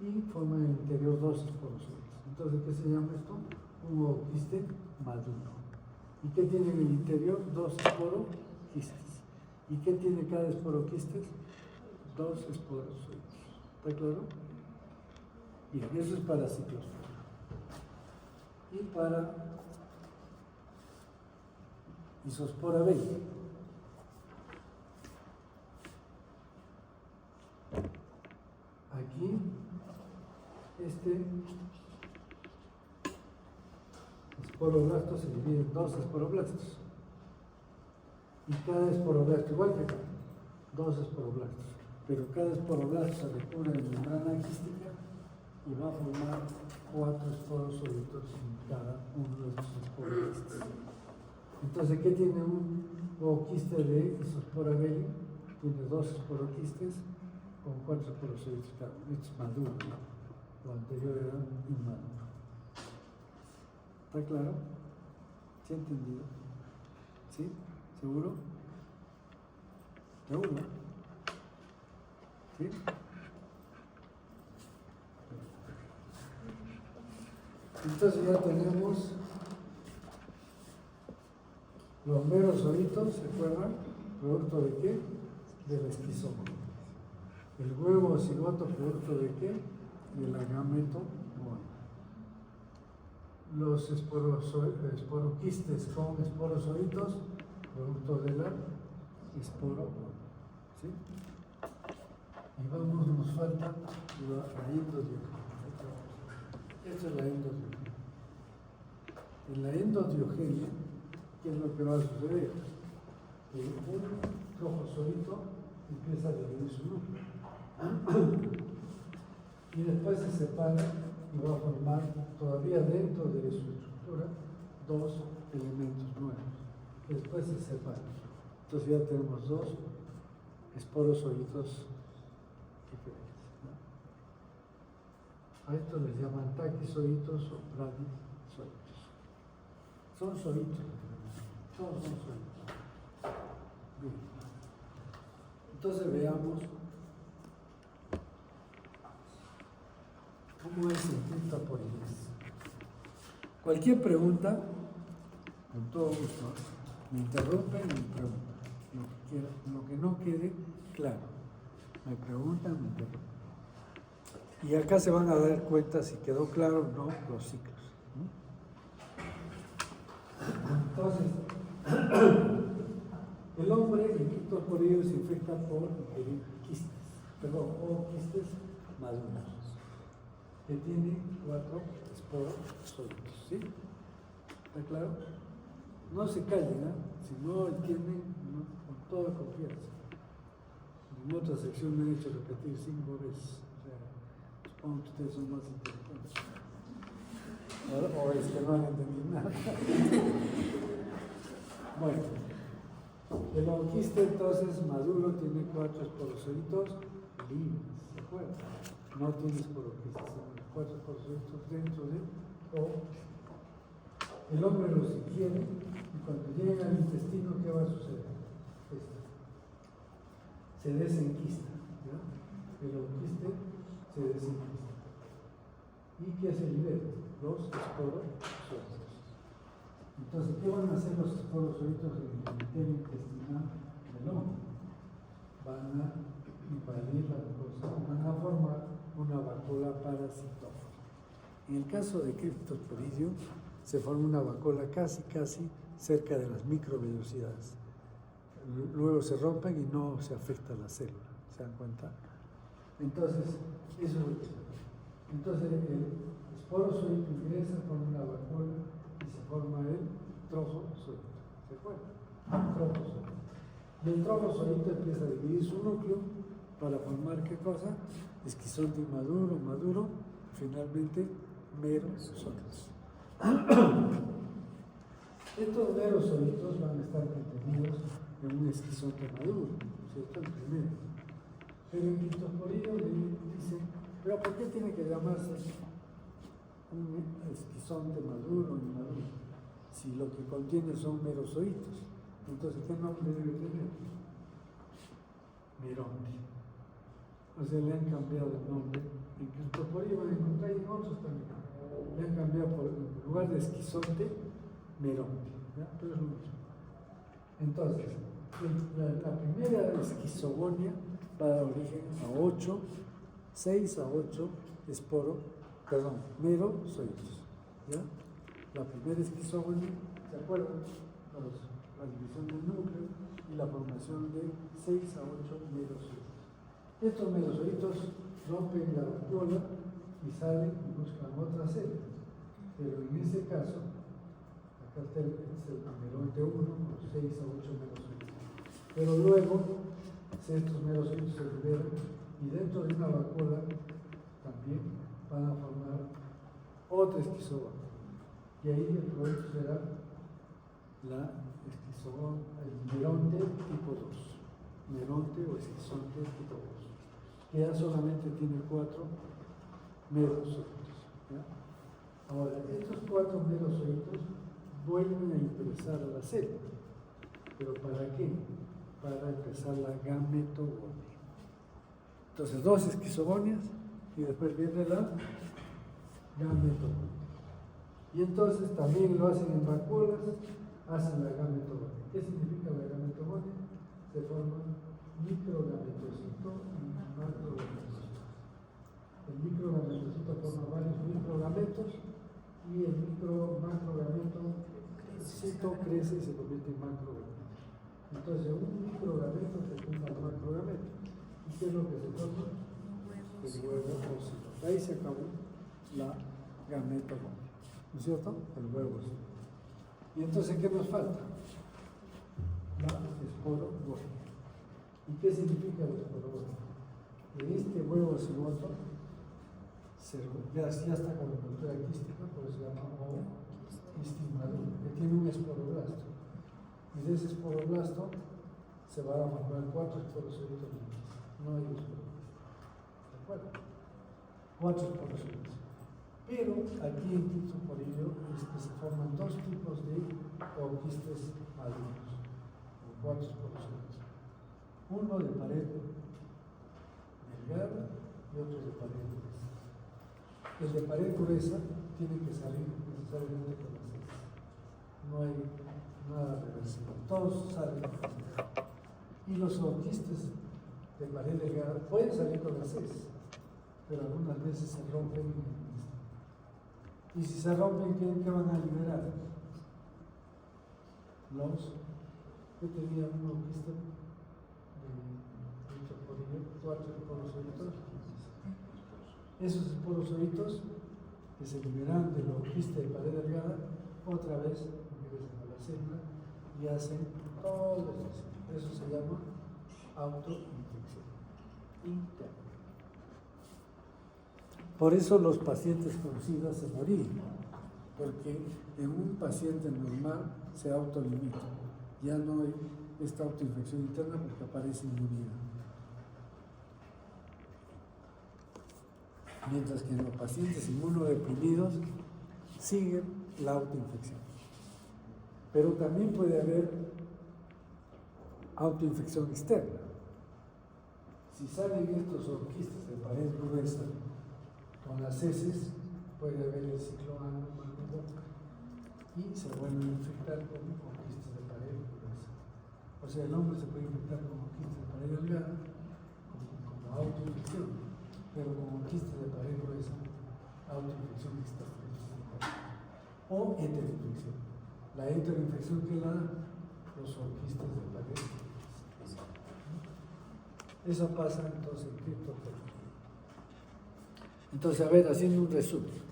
y forma en el interior 2 esporozoides. Entonces, ¿qué se llama esto? Un ooquiste maduro. ¿Y qué tiene en el interior? 2 esporoquistes. ¿Y qué tiene cada esporoquistes? 2 esporozoides. ¿Está claro? Bien, eso es para ciclospora. Y para isospora 20. Aquí, este esporoblasto se divide en 2 esporoblastos. Y cada esporoblasto, igual que acá, 2 esporoblastos. Pero cada esporoblasto se recubre de membrana quística y va a formar 4 esporosolitos en cada uno de esos esporoquistes. Entonces, ¿qué tiene un ooquiste de Isospora belli? Tiene 2 esporoquistes con 4 esporosolitos cada uno. Esto es maduro, ¿no? Lo anterior era inmaduro. ¿Está claro? ¿Sí ha entendido? ¿Sí? ¿Seguro? ¿Seguro? ¿Sí? Entonces ya tenemos los merosolitos, ¿se acuerdan? ¿Producto de qué? Del esquizoma. El huevo cigoto, ¿producto de qué? Del agameto mono. Los esporoquistes con esporosolitos, producto de la esporo mono. ¿Sí? Y vamos, nos falta la endodiogenia. Esta es la endodiogenia. En la endodiogenia, ¿qué es lo que va a suceder? Que un trofozoito empieza a dividir su núcleo. Y después se separa y va a formar todavía dentro de su estructura 2 elementos nuevos. Después se separan. Entonces ya tenemos 2 esporosolitos diferentes, ¿no? A esto les llaman taquizoitos o bradizoitos. Son zoitos, todos son zoitos. Bien. Entonces veamos cómo es el criptoporídesis. Cualquier pregunta, con todo gusto, me interrumpen y me preguntan. Lo que no quede claro, me preguntan, me interrumpen. Y acá se van a dar cuenta si quedó claro o no los ciclos. Entonces, el hombre, el criptoporídeo se infecta por quistes, o quistes maduros, que tiene 4 esporosolitos, ¿sí? ¿Está claro? No se callen, ¿eh? Si no entienden, no, con toda confianza. En otra sección me han hecho repetir 5 veces. O sea, supongo que ustedes son más inteligentes. O es que no han entendido nada. Bueno, el ooquiste entonces maduro tiene 4 esporosolitos libres, ¿se acuerdan? No tiene esporoquistes, son 4 esporosolitos dentro de el hombre los ingiere y cuando llega al intestino, ¿qué va a suceder? Se desenquista, ¿ya? El ooquiste se desenquista. ¿Y qué se libera? Los esporosolitos. Entonces, ¿qué van a hacer los esporosolitos en el epitelio intestinal del hombre? Van a invadir la mucosa, van a formar una vacuola parasitófora. En el caso de criptosporidio, se forma una vacuola casi cerca de las microvellosidades. Luego se rompen y no se afecta a la célula, ¿se dan cuenta? Entonces, eso es lo que se hace. Entonces, el esporozoito ingresa, forma una vacuola y se forma el trofozoito. ¿Se acuerdan? Trofozoito. Y el trofozoito empieza a dividir su núcleo para formar ¿qué cosa? Esquizonte inmaduro, maduro, finalmente merosolitos. Estos merosolitos van a estar contenidos en un esquizonte maduro, ¿cierto? El primero. Pero en criptosporidio dice, ¿pero por qué tiene que llamarse un esquizonte maduro o inmaduro? Si lo que contiene son merosolitos. Entonces, ¿qué nombre debe tener? Meronte. O sea, le han cambiado el nombre. En criptosporio van a encontrar y en otros también. Le han cambiado por, en lugar de esquizonte, meronte. ¿Ya? Pero es lo mismo. Entonces, la primera esquizogonia va a dar origen a 6 a 8 merosolitos. ¿Ya? La primera esquizogonia, ¿se acuerdan? La división del núcleo y la formación de 6 a 8 merosolitos. Estos merosolitos rompen la vacuola y salen y buscan otra célula. Pero en ese caso, acá está el meronte 1 con 6 a 8 merosolitos. Pero luego, estos merosolitos se liberan y dentro de una vacuola también van a formar otra esquizogonia. Y ahí el producto será la esquizogonia, el meronte tipo 2. Meronte o esquizonte tipo 2. Que ya solamente tiene 4 merozoitos. Ahora, estos 4 merozoitos vuelven a ingresar a la célula. ¿Pero para qué? Para empezar la gametogonia. Entonces, 2 esquizogonias y después viene la gametogonia. Y entonces también lo hacen en vacuolas, hacen la gametogonia. ¿Qué significa la gametogonia? Se forman microgametocito y macrogametocito. El microgametocito forma varios microgametos y el macrogametocito crece y se convierte en macrogameto. Entonces, un microgameto se junta al macrogameto. ¿Y qué es lo que se forma? El huevo óseo. Ahí se acabó la gametogonia. ¿No es cierto? El huevo óseo. Y entonces, ¿qué nos falta? La esporogonia. ¿Y qué significa la esporogonia? En este huevo cigoto ya está con la cultura quística, por eso se llama quistis-maduro, que tiene un esporoblasto. Y de ese esporoblasto se van a formar 4 esporozoitos libres. No hay esporoblasto. ¿De acuerdo? 4 esporozoitos. Pero aquí en Criptosporideo es que se forman 2 tipos de ooquistes maduros, con 4 esporozoitos. Uno de pared delgada y otro de pared gruesa. El de pared gruesa tiene que salir necesariamente con las 6. No hay nada reversible. Todos salen con las 6. Y los ooquistes de pared delgada pueden salir con las 6, pero algunas veces se rompen. Y si se rompen, ¿qué van a liberar? Yo tenía un ooquiste de 4 esporozoitos. Esos esporozoitos que se liberan del ooquiste de pared delgada, otra vez ingresan a la célula y hacen todo eso. Eso se llama autoinfección interna. Por eso los pacientes con SIDA se morían, porque en un paciente normal se autolimita. Ya no hay esta autoinfección interna porque aparece inmunidad. Mientras que en los pacientes inmunodeprimidos sigue la autoinfección. Pero también puede haber autoinfección externa. Si salen estos ooquistes de pared gruesa con las heces, puede haber el ciclón ano y se vuelven a infectar con ooquistes de pared gruesa. O sea, el hombre se puede infectar con ooquistes de pared delgada como autoinfección, pero con ooquistes de pared gruesa, autoinfección externa. O heteroinfección. La heteroinfección que la da los ooquistes de pared gruesa. Eso pasa entonces en criptoporino. Entonces, a ver, haciendo un resumen.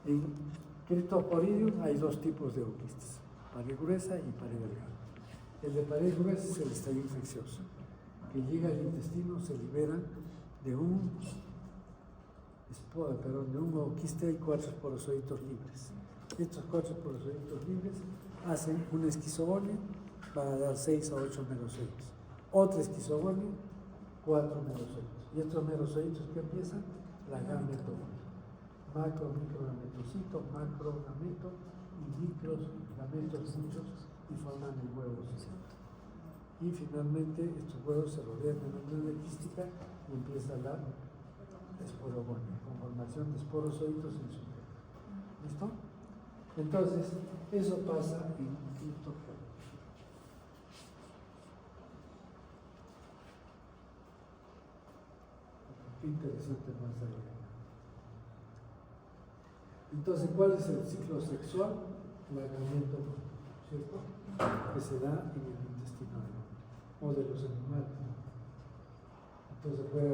En Cryptosporidium hay 2 tipos de ooquistes, pared gruesa y pared delgada. El de pared gruesa es el estadio infeccioso, que llega al intestino, se libera de un ooquiste y 4 esporozoitos libres. Estos 4 esporozoitos libres hacen una esquizogonia para dar 6 a 8 merozoitos. Otra esquizogonia, 4 merozoitos. Y estos merozoitos que empiezan, la gametogonia. Macro, microgametocito, macrogameto y microgametos muchos y forman el huevo. Y finalmente estos huevos se rodean de membrana quística y empieza la esporogonia, con formación de esporozoitos en su cuerpo. ¿Listo? Entonces, eso pasa en criptoporino. Qué interesante más allá. Entonces, ¿cuál es el ciclo sexual? La gametogonia, ¿cierto? Que se da en el intestino o de los animales. Entonces puede